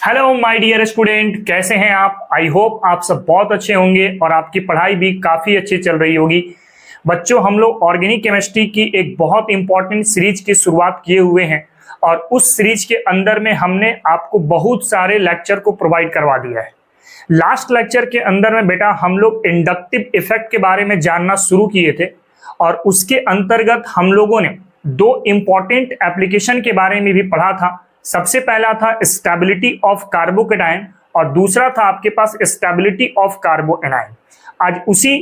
Hello my dear student, कैसे हैं आप? आई होप आप सब बहुत अच्छे होंगे और आपकी पढ़ाई भी काफ़ी अच्छी चल रही होगी। बच्चों, हम लोग ऑर्गेनिक केमिस्ट्री की एक बहुत इंपॉर्टेंट सीरीज की शुरुआत किए हुए हैं और उस सीरीज के अंदर में हमने आपको बहुत सारे लेक्चर को प्रोवाइड करवा दिया है। लास्ट लेक्चर के अंदर में बेटा हम लोग इंडक्टिव इफेक्ट के बारे में जानना शुरू किए थे और उसके अंतर्गत हम लोगों ने दो इंपॉर्टेंट एप्लीकेशन के बारे में भी पढ़ा था। सबसे पहला था स्टेबिलिटी ऑफ कार्बोकेटायन और दूसरा था आपके पास स्टेबिलिटी ऑफ कार्बोएनायन। आज उसी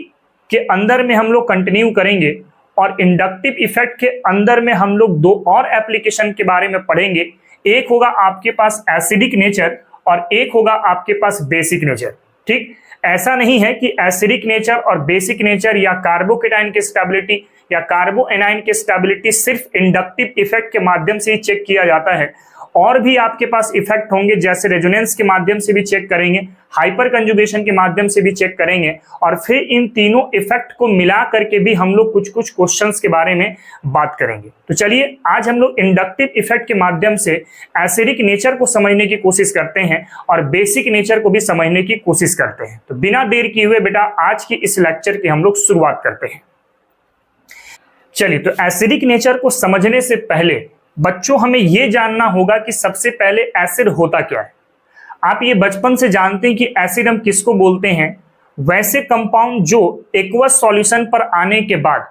के अंदर में हम लोग कंटिन्यू करेंगे और इंडक्टिव इफेक्ट के अंदर में हम लोग दो और एप्लीकेशन के बारे में पढ़ेंगे। एक होगा आपके पास एसिडिक नेचर और एक होगा आपके पास बेसिक नेचर। ठीक, ऐसा नहीं है कि एसिडिक नेचर और बेसिक नेचर या कार्बोकेटायन की स्टेबिलिटी या कार्बोएनायन की स्टेबिलिटी सिर्फ इंडक्टिव इफेक्ट के माध्यम से ही चेक किया जाता है। और भी आपके पास इफेक्ट होंगे, जैसे रेजोनेंस के माध्यम से भी चेक करेंगे, हाइपर कंजुगेशन के माध्यम से भी चेक करेंगे और फिर इन तीनों इफेक्ट को मिला करके भी हम लोग कुछ कुछ क्वेश्चंस के बारे में बात करेंगे। तो चलिए आज हम लोग इंडक्टिव इफेक्ट के माध्यम से एसिडिक नेचर को समझने की कोशिश करते हैं और बेसिक नेचर को भी समझने की कोशिश करते हैं। तो बिना देर किए हुए बेटा आज की इस लेक्चर की हम लोग शुरुआत करते हैं। चलिए, तो एसिडिक नेचर को समझने से पहले बच्चों हमें यह जानना होगा कि सबसे पहले एसिड होता क्या है। आप ये बचपन से जानते हैं कि एसिड हम किसको बोलते हैं? वैसे कंपाउंड जो एक्वस सॉल्यूशन पर आने के बाद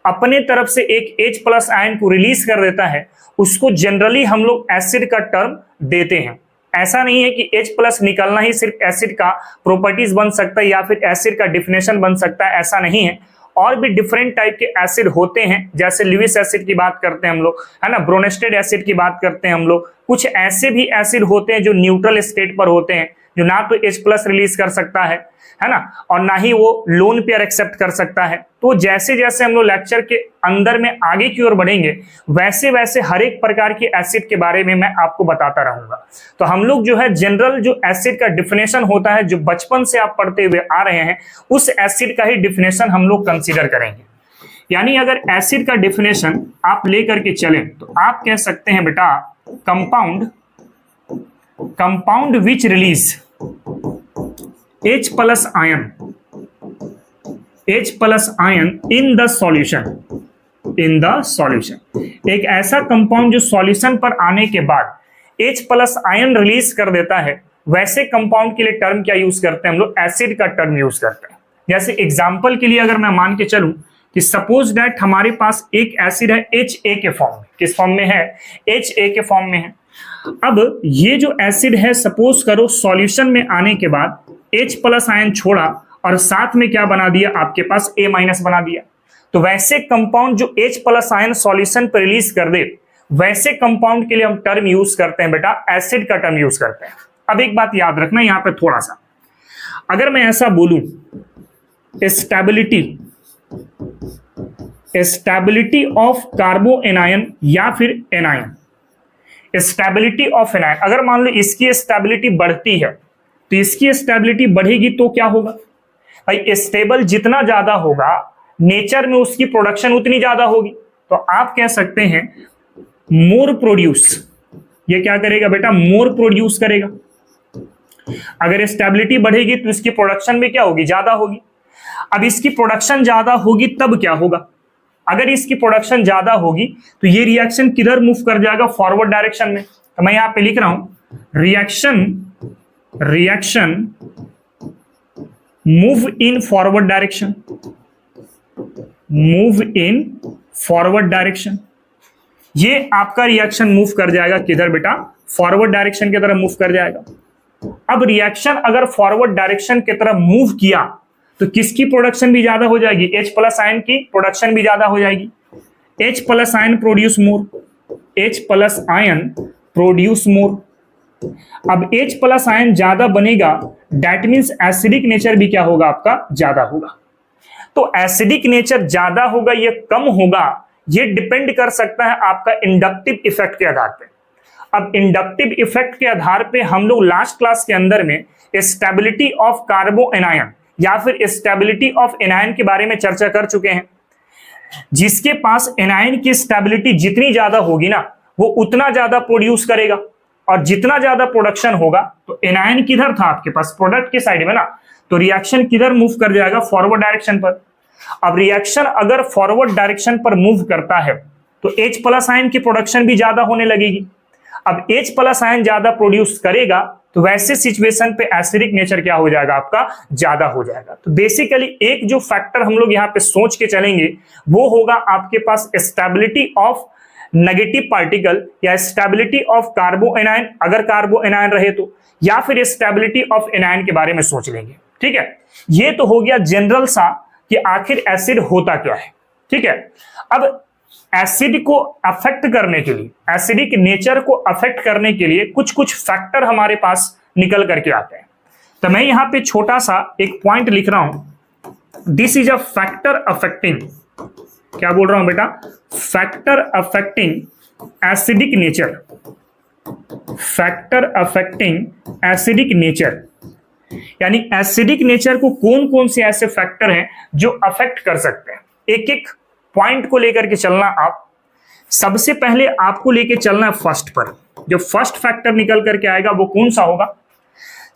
अपने तरफ से एक H+ आयन को रिलीज कर देता है, उसको जनरली हम लोग एसिड का टर्म देते हैं। ऐसा नहीं है कि H+ निकलना ही सिर्फ एसिड का प्रॉपर्टीज बन सकता है या फिर एसिड का डिफिनेशन बन सकता है, ऐसा नहीं है। और भी डिफरेंट टाइप के एसिड होते हैं, जैसे लुईस एसिड की बात करते हैं हम लोग, है ना, ब्रोनेस्टेड एसिड की बात करते हैं हम लोग। कुछ ऐसे भी एसिड होते हैं जो न्यूट्रल स्टेट पर होते हैं, जो ना तो H+ रिलीज कर सकता है ना, और ना ही वो लोन पेयर एक्सेप्ट कर सकता है। तो जैसे जैसे हम लोग लेक्चर के अंदर में आगे की ओर बढ़ेंगे वैसे वैसे हर एक प्रकार के एसिड के बारे में मैं आपको बताता रहूंगा। तो हम लोग जो है जनरल जो एसिड का डिफिनेशन होता है, जो बचपन से आप पढ़ते हुए आ रहे हैं, उस एसिड का ही डिफिनेशन हम लोग कंसीडर करेंगे। यानी अगर एसिड का डिफिनेशन आप लेकर के चलें तो आप कह सकते हैं बेटा compound which release H+ ion in the solution. एक ऐसा कंपाउंड जो सॉल्यूशन पर आने के बाद H+ आयन रिलीज कर देता है, वैसे कंपाउंड के लिए टर्म क्या यूज करते हैं हम लोग? एसिड का टर्म यूज करते हैं। जैसे एग्जांपल के लिए अगर मैं मान के चलूं कि सपोज दैट हमारे पास एक एसिड है HA के फॉर्म में। किस फॉर्म में है? HA के फॉर्म में है। अब ये जो एसिड है, सपोज करो सॉल्यूशन में आने के बाद H+ आयन छोड़ा और साथ में क्या बना दिया? आपके पास A- बना दिया। तो वैसे कंपाउंड जो H+ आयन सॉल्यूशन पर रिलीज कर दे, वैसे कंपाउंड के लिए हम टर्म यूज करते हैं बेटा, एसिड का टर्म यूज करते हैं। अब एक बात याद रखना यहां पे थोड़ा सा, अगर मैं ऐसा बोलूं स्टेबिलिटी ऑफ कार्बोएनायन या फिर एनायन, स्टेबिलिटी ऑफ एनायन, अगर मान लो इसकी स्टेबिलिटी बढ़ती है तो इसकी स्टेबिलिटी बढ़ेगी तो क्या होगा भाई? स्टेबल जितना ज्यादा होगा नेचर में उसकी प्रोडक्शन उतनी ज्यादा होगी। तो आप कह सकते हैं मोर प्रोड्यूस। ये क्या करेगा बेटा? मोर प्रोड्यूस करेगा। अगर स्टेबिलिटी बढ़ेगी तो इसकी प्रोडक्शन में क्या होगी? ज्यादा होगी। अब इसकी प्रोडक्शन ज्यादा होगी तब क्या होगा? अगर इसकी प्रोडक्शन ज्यादा होगी तो ये रिएक्शन किधर मूव कर जाएगा? फॉरवर्ड डायरेक्शन में। तो मैं यहां पे लिख रहा हूं reaction move in forward direction. ये आपका रिएक्शन मूव कर जाएगा किधर बेटा? फॉरवर्ड डायरेक्शन की तरफ मूव कर जाएगा। अब रिएक्शन अगर फॉरवर्ड डायरेक्शन की तरफ मूव किया तो किसकी प्रोडक्शन भी ज्यादा हो जाएगी? H+ आयन की प्रोडक्शन भी ज्यादा हो जाएगी। H+ ion produce more. अब H+ आयन ज्यादा बनेगा, दैट मींस एसिडिक नेचर भी क्या होगा? आपका ज्यादा होगा। तो एसिडिक नेचर ज्यादा होगा या कम होगा, ये डिपेंड कर सकता है आपका इंडक्टिव इफेक्ट के आधार पे। अब इंडक्टिव इफेक्ट के आधार पे हम लोग लास्ट क्लास के अंदर में स्टेबिलिटी ऑफ कार्बोएनायन या फिर स्टेबिलिटी ऑफ एनायन के बारे में चर्चा कर चुके हैं। जिसके पास एनायन की स्टेबिलिटी जितनी ज्यादा होगी ना, वो उतना ज्यादा प्रोड्यूस करेगा, और जितना ज्यादा प्रोडक्शन होगा, तो एनायन किधर था आपके पास, प्रोडक्ट के साइड में ना, तो रिएक्शन किधर मूव कर जाएगा, फॉरवर्ड डायरेक्शन पर। अब रिएक्शन अगर फॉरवर्ड डायरेक्शन पर मूव करता है तो H प्लस आयन की प्रोडक्शन भी ज्यादा होने लगेगी। अब H प्लस आयन ज्यादा प्रोड्यूस करेगा तो वैसे सिचुएशन पे एसिडिक नेचर क्या हो जाएगा आपका, ज्यादा हो जाएगा। तो बेसिकली एक जो फैक्टर हम लोग यहाँ पे सोच के चलेंगे वो होगा आपके पास स्टेबिलिटी ऑफ नेगेटिव पार्टिकल, या स्टेबिलिटी ऑफ कार्बो एनायन अगर कार्बो एनायन रहे तो, या फिर स्टेबिलिटी ऑफ एनायन के बारे में सोच लेंगे। ठीक है, ये तो हो गया जनरल सा कि आखिर एसिड होता क्या है। ठीक है, अब एसिड को अफेक्ट करने के लिए, एसिडिक नेचर को अफेक्ट करने के लिए कुछ कुछ फैक्टर हमारे पास निकल करके आते हैं। तो मैं यहां पे छोटा सा एक पॉइंट लिख रहा हूं, this is a factor affecting, क्या बोल रहा हूं बेटा, factor affecting acidic nature, factor affecting acidic nature. यानी एसिडिक नेचर को कौन कौन से ऐसे फैक्टर हैं जो अफेक्ट कर सकते हैं, एक एक पॉइंट को लेकर के चलना। आप सबसे पहले आपको लेके चलना है फर्स्ट पर, जो फर्स्ट फैक्टर निकल करके आएगा वो कौन सा होगा।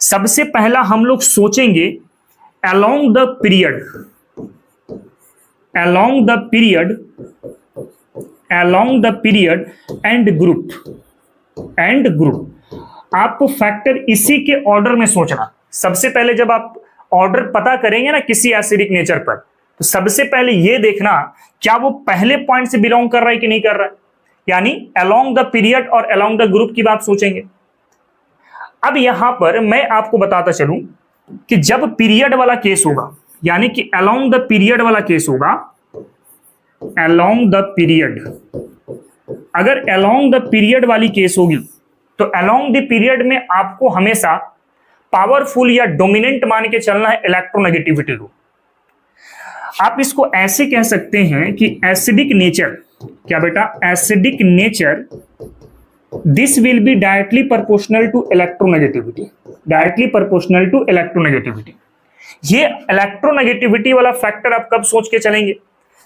सबसे पहला हम लोग सोचेंगे along the period, along the period, along the period and group, and group. आपको फैक्टर इसी के ऑर्डर में सोचना। सबसे पहले जब आप ऑर्डर पता करेंगे ना किसी एसिडिक नेचर पर, तो सबसे पहले ये देखना क्या वो पहले पॉइंट से बिलोंग कर रहा है कि नहीं कर रहा है, यानी अलोंग द पीरियड और अलोंग द ग्रुप की बात सोचेंगे। अब यहां पर मैं आपको बताता चलूं कि जब पीरियड वाला केस होगा, यानी कि अलोंग द पीरियड वाला केस होगा, अलोंग द पीरियड, अगर अलोंग द पीरियड वाली केस होगी तो अलोंग द पीरियड में आपको हमेशा पावरफुल या डोमिनेंट मान के चलना है इलेक्ट्रोनेगेटिविटी को। आप इसको ऐसे कह सकते हैं कि एसिडिक नेचर, क्या बेटा, acidic nature, this will be directly proportional to electronegativity, directly proportional to electronegativity. ये इलेक्ट्रोनेगेटिविटी वाला फैक्टर आप कब सोच के चलेंगे,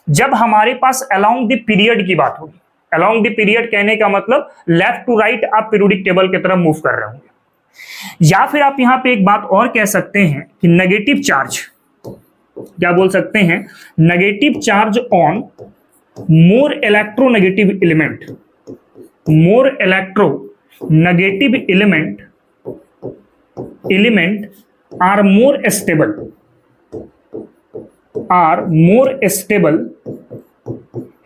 जब हमारे पास अलोंग द पीरियड की बात होगी। अलोंग द पीरियड कहने का मतलब लेफ्ट टू राइट आप पीरियोडिक टेबल की तरफ मूव कर रहे होंगे। या फिर आप यहां पे एक बात और कह सकते हैं कि नेगेटिव चार्ज, क्या बोल सकते हैं, negative charge on more electronegative element, more electronegative element are more stable, are more stable,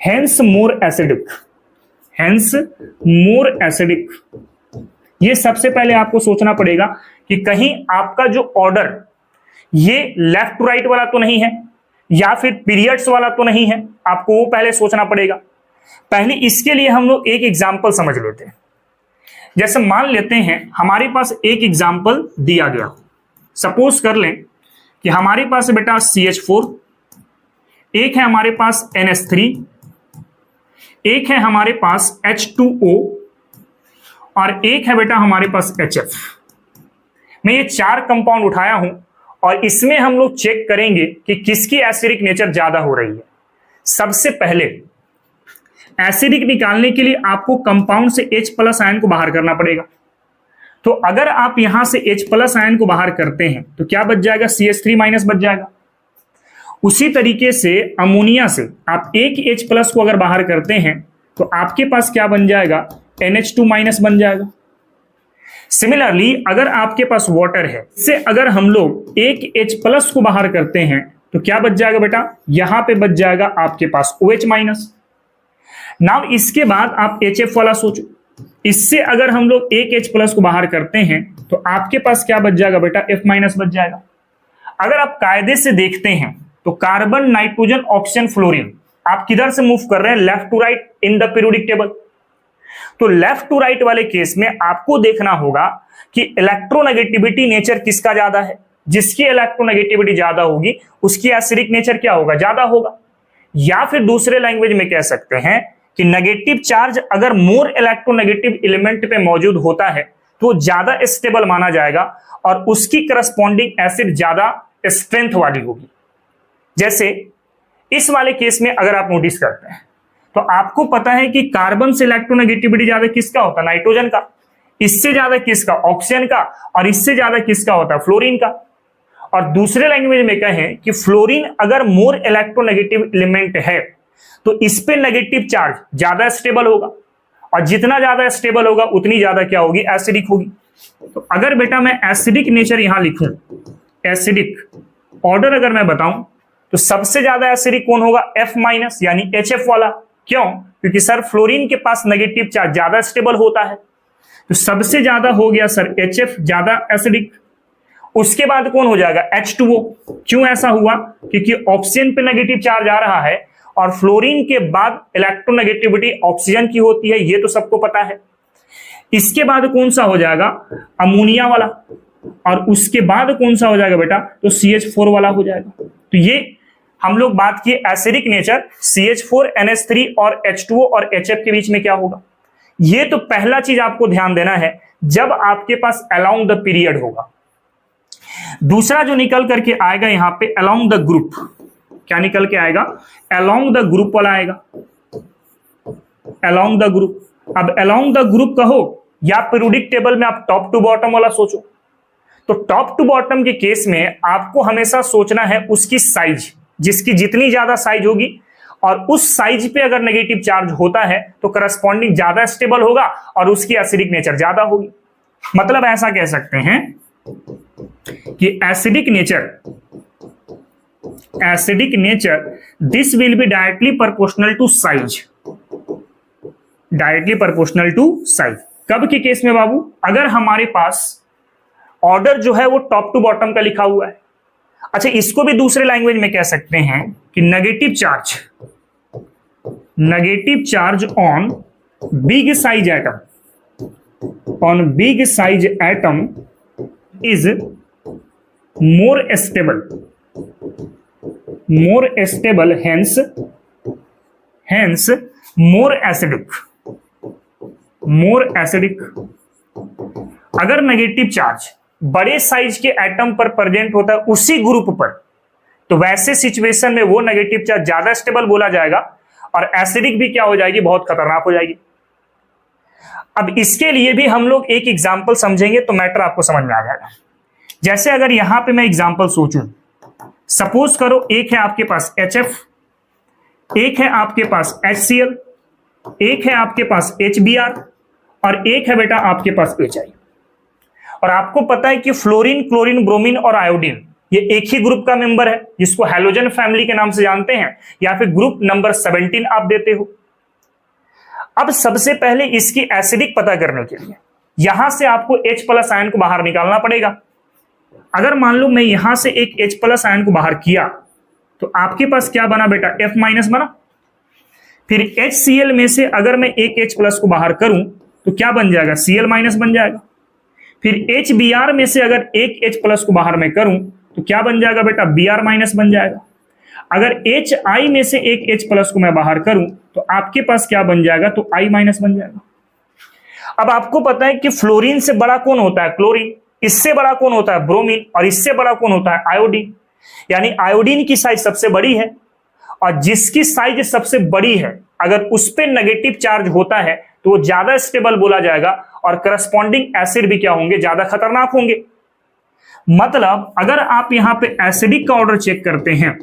hence more acidic, hence more acidic. ये सबसे पहले आपको सोचना पड़ेगा कि कहीं आपका जो ऑर्डर ये लेफ्ट टू राइट वाला तो नहीं है, या फिर पीरियड्स वाला तो नहीं है, आपको वो पहले सोचना पड़ेगा। पहले इसके लिए हम लोग एक एग्जांपल समझ लेते हैं। जैसे मान लेते हैं हमारे पास एक एग्जांपल दिया गया, सपोज कर लें कि हमारे पास बेटा CH4, एक है हमारे पास NH3, एक है हमारे पास H2O, और एक है बेटा हमारे पास HF। मैं ये चार कंपाउंड उठाया हूं और इसमें हम लोग चेक करेंगे कि किसकी एसिडिक नेचर ज्यादा हो रही है। सबसे पहले एसिडिक निकालने के लिए आपको कंपाउंड से H प्लस आयन को बाहर करना पड़ेगा। तो अगर आप यहां से H प्लस आयन को बाहर करते हैं तो क्या बच जाएगा, CH3 माइनस बच जाएगा। उसी तरीके से अमोनिया से आप एक H प्लस को अगर बाहर करते हैं तो आपके पास क्या बन जाएगा, NH2 माइनस बन जाएगा। सिमिलरली अगर आपके पास वाटर है, इससे अगर हम लोग एक H प्लस को बाहर करते हैं तो क्या बच जाएगा बेटा, यहां पे बच जाएगा आपके पास OH माइनस। नाउ इसके बाद आप HF वाला सोचो, इससे अगर हम लोग एक H प्लस को बाहर करते हैं तो आपके पास क्या बच जाएगा बेटा, F माइनस बच जाएगा। अगर आप कायदे से देखते हैं तो कार्बन, नाइट्रोजन, ऑक्सीजन, फ्लोरीन आप किधर से मूव कर रहे हैं, left to right in the periodic table. तो लेफ्ट टू राइट वाले केस में आपको देखना होगा कि इलेक्ट्रोनेगेटिविटी नेचर किसका ज्यादा है। जिसकी इलेक्ट्रोनेगेटिविटी ज्यादा होगी उसकी एसिडिक नेचर क्या होगा, ज्यादा होगा। या फिर दूसरे लैंग्वेज में कह सकते हैं कि नेगेटिव चार्ज अगर मोर इलेक्ट्रोनेगेटिव एलिमेंट पे मौजूद होता है तो ज्यादा स्टेबल माना जाएगा और उसकी करस्पॉन्डिंग एसिड ज्यादा स्ट्रेंथ वाली होगी। जैसे इस वाले केस में अगर आप नोटिस करते हैं तो आपको पता है कि कार्बन से इलेक्ट्रोनेगेटिविटी ज्यादा किसका होता है? नाइट्रोजन का। इससे ज्यादा किसका? ऑक्सीजन का। और इससे ज्यादा किसका होता है? फ्लोरीन का। और दूसरे लैंग्वेज में कहें कि फ्लोरीन अगर मोर इलेक्ट्रोनेगेटिव एलिमेंट है तो इस पे नेगेटिव चार्ज ज्यादा स्टेबल होगा, और जितना ज्यादा स्टेबल होगा उतनी ज्यादा क्या होगी? एसिडिक होगी। तो अगर बेटा मैं एसिडिक नेचर यहां लिखूं, एसिडिक ऑर्डर अगर मैं बताऊं, तो सबसे ज्यादा एसिडिक कौन होगा? F- यानी HF वाला। क्यों? क्योंकि सर फ्लोरीन के पास नेगेटिव चार्ज ज्यादा स्टेबल होता है, तो सबसे ज्यादा हो गया सर HF ज्यादा एसिडिक। उसके बाद कौन हो जाएगा? H2O। क्यों ऐसा हुआ? क्योंकि ऑक्सीजन पे नेगेटिव चार्ज आ रहा है, और फ्लोरीन के बाद इलेक्ट्रोनेगेटिविटी ऑक्सीजन की होती है, ये तो सबको पता है। इसके बाद कौन सा हो जाएगा? अमोनिया वाला। और उसके बाद कौन सा हो जाएगा बेटा? तो CH4 वाला हो जाएगा। तो ये हम लोग बात किए एसिडिक नेचर, CH4, NH3 और H2O और HF के बीच में क्या होगा। ये तो पहला चीज आपको ध्यान देना है जब आपके पास अलोंग द पीरियड होगा। दूसरा जो निकल करके आएगा यहां पे अलोंग द ग्रुप, क्या निकल के आएगा? अलोंग द ग्रुप वाला आएगा, अलोंग द ग्रुप। अब अलोंग द ग्रुप कहो या पीरियोडिक टेबल में आप टॉप टू बॉटम वाला सोचो, तो टॉप टू बॉटम के केस में आपको हमेशा सोचना है उसकी साइज, जिसकी जितनी ज्यादा साइज होगी और उस साइज पे अगर नेगेटिव चार्ज होता है तो करस्पॉन्डिंग ज्यादा स्टेबल होगा और उसकी एसिडिक नेचर ज्यादा होगी। मतलब ऐसा कह सकते हैं कि acidic nature this will be directly proportional to size, directly proportional to size. कब के केस में बाबू? अगर हमारे पास ऑर्डर जो है वो टॉप टू बॉटम का लिखा हुआ है। अच्छा, इसको भी दूसरे लैंग्वेज में कह सकते हैं कि negative charge on big size atom, on big size atom is more stable, hence more acidic. अगर नेगेटिव चार्ज बड़े साइज के एटम पर प्रेजेंट होता है उसी ग्रुप पर, तो वैसे सिचुएशन में वो नेगेटिव चार्ज ज्यादा स्टेबल बोला जाएगा और एसिडिक भी क्या हो जाएगी? बहुत खतरनाक हो जाएगी। अब इसके लिए भी हम लोग एक एग्जांपल समझेंगे तो मैटर आपको समझ में आ जाएगा। जैसे अगर यहां पे मैं एग्जांपल सोचूं, सपोज करो एक है आपके पास HF, एक है आपके पास HCl, एक है आपके पास HBr और एक है बेटा आपके पास HI। और आपको पता है कि फ्लोरीन, क्लोरीन, ब्रोमीन और आयोडीन ये एक ही ग्रुप का मेंबर है, जिसको हैलोजन फैमिली के नाम से जानते हैं, या फिर ग्रुप नंबर 17 आप देते हो। अब सबसे पहले इसकी एसिडिक पता करने के लिए यहां से आपको H+ आयन को बाहर निकालना पड़ेगा। अगर मान लो मैं यहां से एक H+ आयन को बाहर किया तो आपके पास क्या बना बेटा? F- बना। फिर HCl में से अगर मैं एक H+ को बाहर करूं तो क्या बन जाएगा? Cl- बन जाएगा। फिर HBr में से अगर एक H+ को बाहर में करूं तो क्या बन जाएगा बेटा? Br- बन जाएगा। अगर HI में से एक H+ को मैं बाहर करूं तो आपके पास क्या बन जाएगा? तो I- बन जाएगा। अब आपको पता है कि फ्लोरीन से बड़ा कौन होता है? क्लोरीन। इससे बड़ा कौन होता है? ब्रोमीन। और इससे बड़ा कौन होता है? आयोडीन। यानी आयोडीन की साइज सबसे बड़ी है, और जिसकी साइज सबसे बड़ी है अगर उस पर नेगेटिव चार्ज होता है तो वो ज्यादा स्टेबल बोला जाएगा, और करस्पॉन्डिंग एसिड भी क्या होंगे? ज्यादा खतरनाक होंगे। मतलब अगर आप यहां पे एसिडिक का ऑर्डर चेक करते हैं,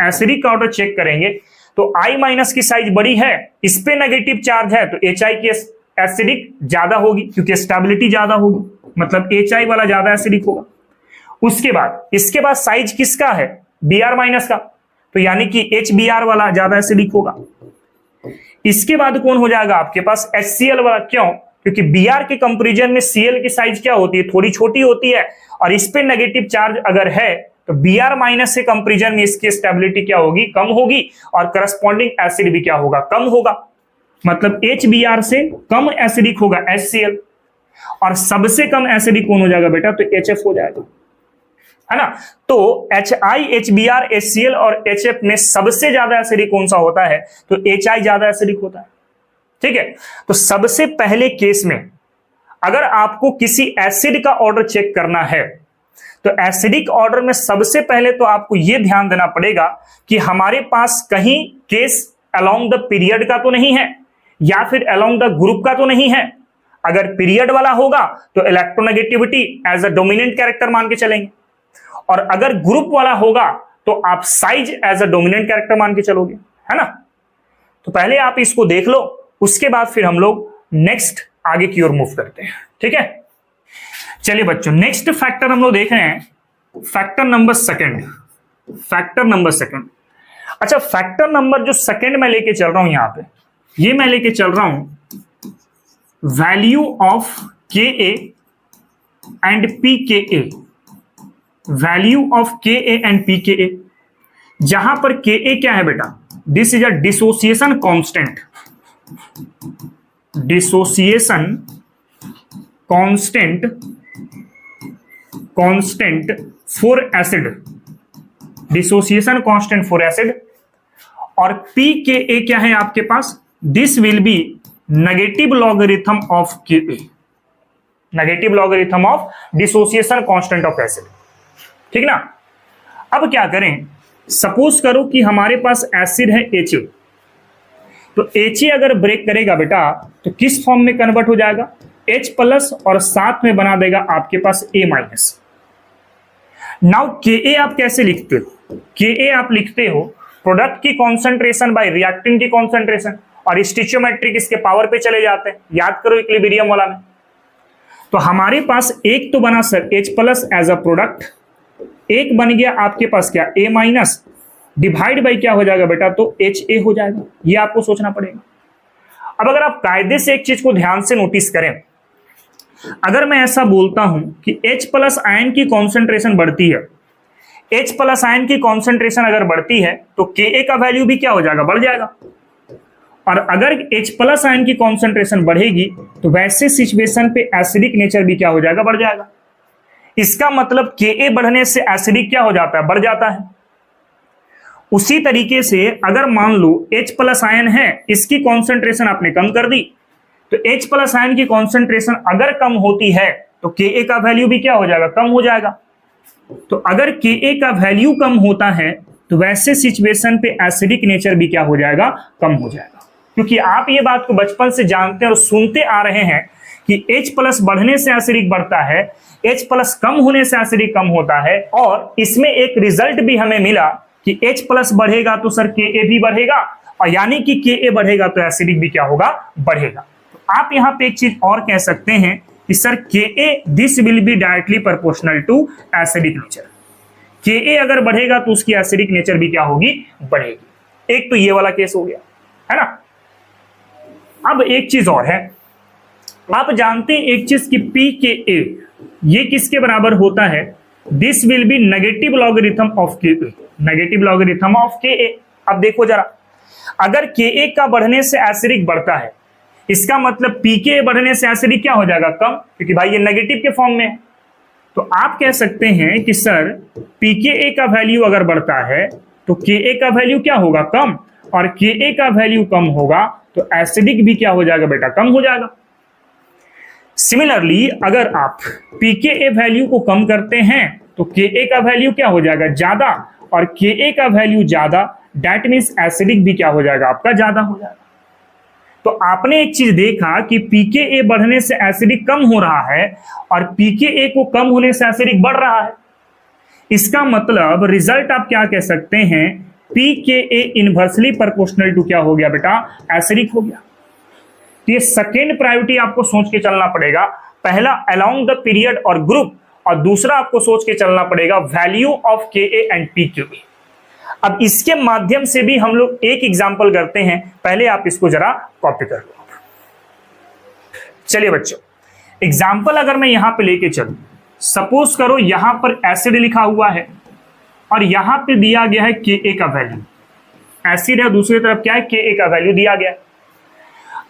एसिडिक का ऑर्डर चेक करेंगे तो I- की साइज बड़ी है, इस पे नेगेटिव चार्ज है तो HI की एसिडिक ज्यादा होगी क्योंकि स्टेबिलिटी ज्यादा होगी, मतलब HI वाला ज्यादा एसिडिक होगा। उसके बाद इसके बाद साइज किसका है? Br- का, तो यानी कि HBr वाला ज्यादा एसिडिक होगा। इसके बाद कौन हो जाएगा आपके पास? HCl वाला। क्यों? क्योंकि Br के कंपैरिजन में Cl की साइज क्या होती है? थोड़ी छोटी होती है, और इस पे नेगेटिव चार्ज अगर है तो Br- के कंपैरिजन में इसकी स्टेबिलिटी क्या होगी? कम होगी, और करस्पॉन्डिंग एसिड भी क्या होगा? कम होगा। मतलब HBr से कम एसिडिक होगा HCl, और सबसे कम एसिडिक कौन हो जाएगा बेटा? तो HF हो जाएगा, है ना। तो HI, HBr, HCl और HF में सबसे ज्यादा एसिडिक कौन सा होता है? तो HI ज्यादा एसिडिक होता है। ठीक है, तो सबसे पहले केस में अगर आपको किसी एसिड का ऑर्डर चेक करना है तो एसिडिक ऑर्डर में सबसे पहले तो आपको यह ध्यान देना पड़ेगा कि हमारे पास कहीं केस अलोंग द पीरियड का तो नहीं है या फिर अलोंग द ग्रुप का तो नहीं है। अगर पीरियड वाला होगा तो electronegativity as a dominant character मान के चलेंगे, और अगर ग्रुप वाला होगा तो आप size as a dominant character मान के चलोगे, है ना। तो पहले आप इसको देख लो, उसके बाद फिर हम लोग नेक्स्ट आगे की ओर मूव करते हैं, ठीक है। चलिए बच्चों, नेक्स्ट फैक्टर हम लोग देख रहे हैं, factor number second. Factor number second, अच्छा फैक्टर नंबर जो सेकंड मैं लेके चल रहा हूं यहां पे, ये मैं लेके चल रहा हूं value of K A and P K A. Value of K A and P K ए, जहां पर के ए क्या है बेटा, this is a dissociation constant. Dissociation constant, constant for acid, dissociation constant for acid. और पी के ए क्या है आपके पास, this will be negative logarithm of K A, negative logarithm of dissociation constant of acid, ठीक ना। अब क्या करें, सपोज करो कि हमारे पास एसिड है एच ए, तो एच ए अगर ब्रेक करेगा बेटा तो किस फॉर्म में कन्वर्ट हो जाएगा, H प्लस, और साथ में बना देगा आपके पास A माइनस। नाउ के ए आप कैसे लिखते हो, के ए आप लिखते हो प्रोडक्ट की कॉन्सेंट्रेशन बाय रिएक्टेंट की कॉन्सेंट्रेशन, और स्टिचियोमेट्रिक इसके पावर पे चले जाते हैं, याद करो इक्विलिब्रियम वाला में। तो हमारे पास एक तो बना sir H plus as a product, एक बन गया आपके पास क्या A माइनस, डिवाइड बाई क्या हो जाएगा बेटा, तो HA हो जाएगा। ये आपको सोचना पड़ेगा। अब अगर आप कायदे से एक चीज को ध्यान से नोटिस करें, अगर मैं ऐसा बोलता हूं कि H प्लस आयन की कॉन्सेंट्रेशन बढ़ती है, H प्लस आयन की कॉन्सेंट्रेशन अगर बढ़ती है तो Ka का वैल्यू भी क्या हो जाएगा, बढ़ जाएगा। और अगर H प्लस आयन की कॉन्सेंट्रेशन बढ़ेगी तो वैसे सिचुएशन पे एसिडिक नेचर भी क्या हो जाएगा, बढ़ जाएगा। इसका मतलब Ka बढ़ने से एसिडिक क्या हो जाता है, बढ़ जाता है। उसी तरीके से अगर मान लो H प्लस आयन है, इसकी कॉन्सेंट्रेशन आपने कम कर दी, तो H प्लस आयन की कॉन्सेंट्रेशन अगर कम होती है तो Ka का वैल्यू भी क्या हो जाएगा, कम हो जाएगा। तो अगर Ka का वैल्यू कम होता है तो वैसे सिचुएशन पे एसिडिक नेचर भी क्या हो जाएगा, कम हो जाएगा। क्योंकि आप ये बात को बचपन से जानते हैं और सुनते आ रहे हैं कि H प्लस बढ़ने से एसिडिक बढ़ता है, H प्लस कम होने से एसिडिक कम होता है, और इसमें एक रिजल्ट भी हमें मिला कि H प्लस बढ़ेगा तो सर Ka भी बढ़ेगा, और यानी कि Ka बढ़ेगा तो एसिडिक भी क्या होगा, बढ़ेगा। तो आप यहां पे एक चीज और कह सकते हैं कि sir Ka this will be directly proportional to acidic nature. Ka अगर बढ़ेगा तो उसकी एसिडिक नेचर भी क्या होगी, बढ़ेगी। एक तो ये वाला केस हो गया, है ना। अब एक चीज और है, आप जानते हैं एक चीज कि Pka ये किसके बराबर होता है, this will be negative logarithm of Ka, negative logarithm of Ka। अब देखो जरा, अगर Ka का बढ़ने से एसिडिक बढ़ता है, इसका मतलब Pka बढ़ने से एसिडिक क्या हो जाएगा, कम, क्योंकि भाई ये नेगेटिव के फॉर्म में है। तो आप कह सकते हैं कि सर Pka का वैल्यू अगर बढ़ता है तो Ka का वैल्यू क्या होगा, कम, और Ka का वैल्यू कम होगा तो एसिडिक भी क्या हो जाएगा बेटा, कम हो जाएगा। सिमिलरली अगर आप Pka वैल्यू को कम करते हैं तो Ka का वैल्यू क्या हो जाएगा, ज्यादा, और Ka का वैल्यू ज्यादा, दैट मीन्स एसिडिक भी क्या हो जाएगा, आपका ज्यादा हो जाएगा। तो आपने एक चीज देखा कि Pka बढ़ने से एसिडिक कम हो रहा है और Pka को कम होने से एसिडिक बढ़ रहा है। इसका मतलब रिजल्ट आप क्या कह सकते हैं, Pka इनवर्सली प्रोपोर्शनल टू क्या हो गया बेटा, एसिडिक हो गया। तो ये सेकेंड प्रायोरिटी आपको सोच के चलना पड़ेगा, पहला अलोंग द पीरियड और ग्रुप, और दूसरा आपको सोच के चलना पड़ेगा value of Ka and Pka। अब इसके माध्यम से भी हम लोग एक एग्जांपल करते हैं, पहले आप इसको जरा कॉपी कर लो। चलिए बच्चों, एग्जांपल अगर मैं यहां पे लेके चलूं, सपोज करो यहां पर एसिड लिखा हुआ है और यहां पे दिया गया है Ka का वैल्यू, एसिड है, दूसरी तरफ क्या है, Ka का वैल्यू दिया गया।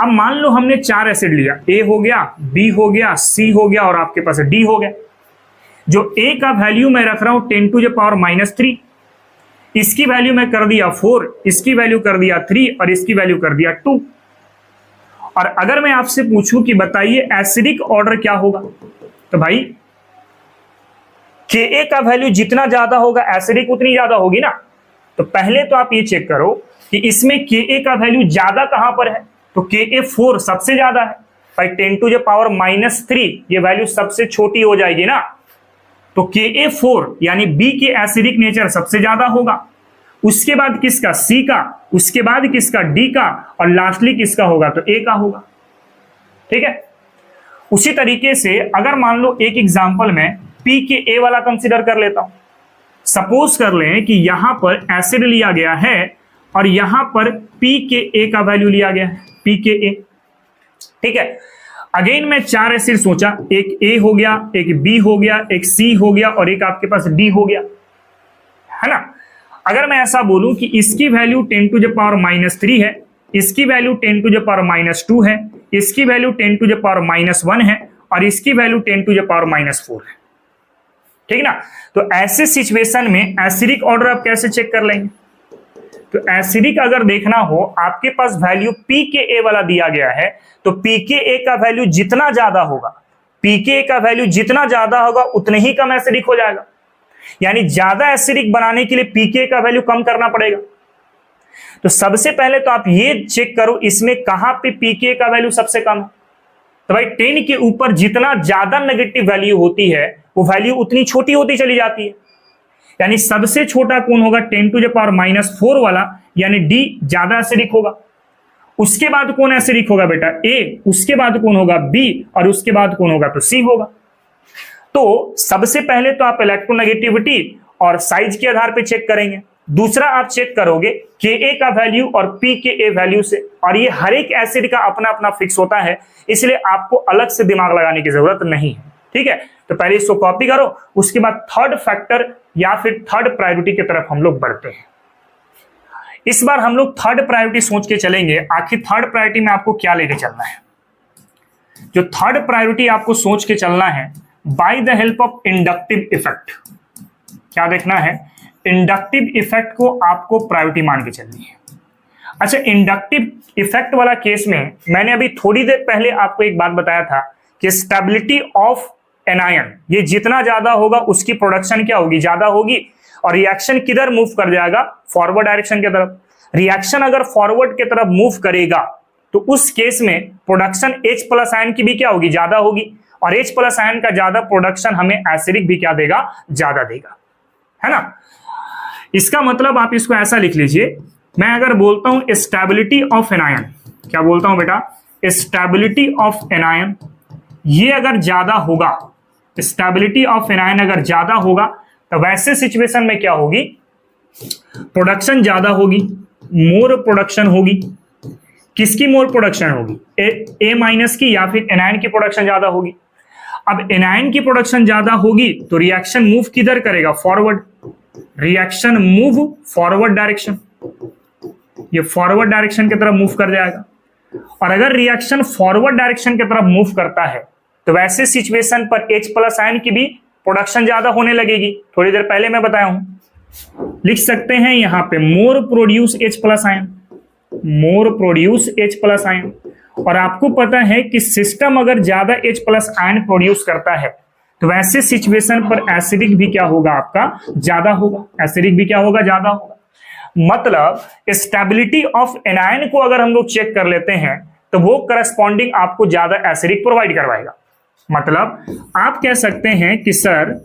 अब मान लो हमने 4 एसिड लिया, A हो गया, B हो गया, C हो गया और आपके पास D हो गया। जो A का वैल्यू मैं रख रहा हूं 10⁻³ इसकी वैल्यू मैं कर दिया 4, इसकी वैल्यू कर दिया 3 और इसकी वैल्यू कर दिया 2। और अगर मैं आपसे पूछूं कि बताइए एसिडिक ऑर्डर क्या होगा, तो भाई Ka का वैल्यू जितना ज्यादा होगा एसिडिक उतनी ज्यादा होगी ना। तो पहले तो आप ये चेक करो कि इसमें Ka का वैल्यू ज्यादा कहां पर है, तो Ka4 सबसे ज्यादा है भाई, 10⁻³ ये वैल्यू सबसे छोटी हो जाएगी ना। तो Ka4 यानी B के एसिडिक नेचर सबसे ज्यादा होगा, उसके बाद किसका C का, उसके बाद किसका D का, और लास्टली किसका होगा तो A का होगा। ठीक है, उसी तरीके से अगर मान लो एक एग्जांपल में pKa वाला कंसीडर कर लेता हूं। सपोज कर लें कि यहां पर एसिड लिया गया है और यहां पर pKa का वैल्यू लिया गया है, pKa। ठीक है, अगेन मैं 4 एसिड सोचा, एक A हो गया, एक B हो गया, एक C हो गया और एक आपके पास D हो गया, है ना। अगर मैं ऐसा बोलूं कि इसकी वैल्यू 10⁻³ है, इसकी वैल्यू 10⁻² है, इसकी वैल्यू 10⁻1 है और इसकी वैल्यू 10⁻4 है। ठीक ना। तो ऐसे सिचुएशन में एसिडिक ऑर्डर आप कैसे चेक कर लेंगे, तो एसिडिक अगर देखना हो आपके पास वैल्यू pKa वाला दिया गया है, तो pKa का वैल्यू जितना ज्यादा होगा, pKa का वैल्यू जितना ज्यादा होगा उतने ही कम एसिडिक हो जाएगा। यानी ज्यादा एसिडिक बनाने के लिए pKa का वैल्यू कम करना पड़ेगा। तो सबसे पहले तो आप ये चेक करो इसमें कहां पे pKa का वैल्यू सबसे कम है। तो भाई 10 के ऊपर जितना ज्यादा नेगेटिव वैल्यू होती है वो वैल्यू उतनी छोटी होती चली जाती है। यानी सबसे छोटा कौन होगा 10⁻⁴ वाला, यानी D ज्यादा एसिडिक होगा। उसके बाद कौन एसिडिक होगा बेटा A, उसके बाद कौन होगा B और उसके बाद कौन होगा तो C होगा। तो सबसे पहले तो आप इलेक्ट्रोनेगेटिविटी और साइज के आधार पे चेक करेंगे। दूसरा आप चेक करोगे Ka का वैल्यू और pKa वैल्यू से, और ये हर एक एसिड का अपना अपना फिक्स होता है, इसलिए आपको अलग से दिमाग लगाने की जरूरत नहीं है। ठीक है, तो पहले इसको कॉपी करो, उसके बाद थर्ड फैक्टर या फिर थर्ड प्रायोरिटी की तरफ हम लोग बढ़ते हैं। इस बार हम लोग थर्ड प्रायोरिटी सोच के चलेंगे। आखिर थर्ड प्रायोरिटी में आपको क्या लेके चलना है। जो थर्ड प्रायोरिटी आपको सोच के चलना है by the help of inductive effect. क्या देखना है, इंडक्टिव इफेक्ट को आपको प्रायोरिटी मान के चलनी है। अच्छा, इंडक्टिव इफेक्ट वाला केस में मैंने अभी थोड़ी देर पहले आपको एक बात बताया था कि स्टेबिलिटी ऑफ एनायन ये जितना ज्यादा होगा उसकी प्रोडक्शन क्या होगी, ज्यादा होगी, और रिएक्शन किधर मूव कर जाएगा, फॉरवर्ड डायरेक्शन की तरफ। रिएक्शन अगर फॉरवर्ड की तरफ मूव करेगा तो उस केस में प्रोडक्शन H+ आयन की भी क्या होगी, ज्यादा होगी, और H+ आयन का ज्यादा प्रोडक्शन हमें एसिडिक भी क्या देगा, ज्यादा देगा, है ना। इसका मतलब आप इसको ऐसा लिख लीजिए, मैं अगर बोलता हूं स्टेबिलिटी ऑफ एनायन, क्या बोलता हूं बेटा, स्टेबिलिटी ऑफ एनायन ये अगर ज्यादा होगा, स्टेबिलिटी ऑफ एनायन अगर ज्यादा होगा तो वैसे सिचुएशन में क्या होगी, प्रोडक्शन ज्यादा होगी, मोर प्रोडक्शन होगी। किसकी मोर प्रोडक्शन होगी, A- की या फिर एनायन की प्रोडक्शन ज्यादा होगी। अब एनायन की प्रोडक्शन ज्यादा होगी तो रिएक्शन मूव किधर करेगा, forward. Reaction move forward direction, ये फॉरवर्ड डायरेक्शन की तरफ मूव कर जाएगा। और अगर रिएक्शन फॉरवर्ड डायरेक्शन की तरफ मूव करता है तो वैसे सिचुएशन पर H+ आयन की भी प्रोडक्शन ज्यादा होने लगेगी। थोड़ी देर पहले मैं बताया हूं, लिख सकते हैं यहां पे मोर प्रोड्यूस H+ आयन, मोर प्रोड्यूस H+ आयन। और आपको पता है कि सिस्टम अगर ज्यादा H+ आयन प्रोड्यूस करता है तो वैसे सिचुएशन पर एसिडिक भी क्या होगा, आपका ज्यादा होगा, एसिडिक भी क्या होगा, ज्यादा होगा। मतलब स्टेबिलिटी ऑफ एनायन को अगर हम लोग चेक कर लेते हैं तो वो करस्पॉन्डिंग आपको ज्यादा एसिडिक प्रोवाइड करवाएगा। मतलब आप कह सकते हैं कि sir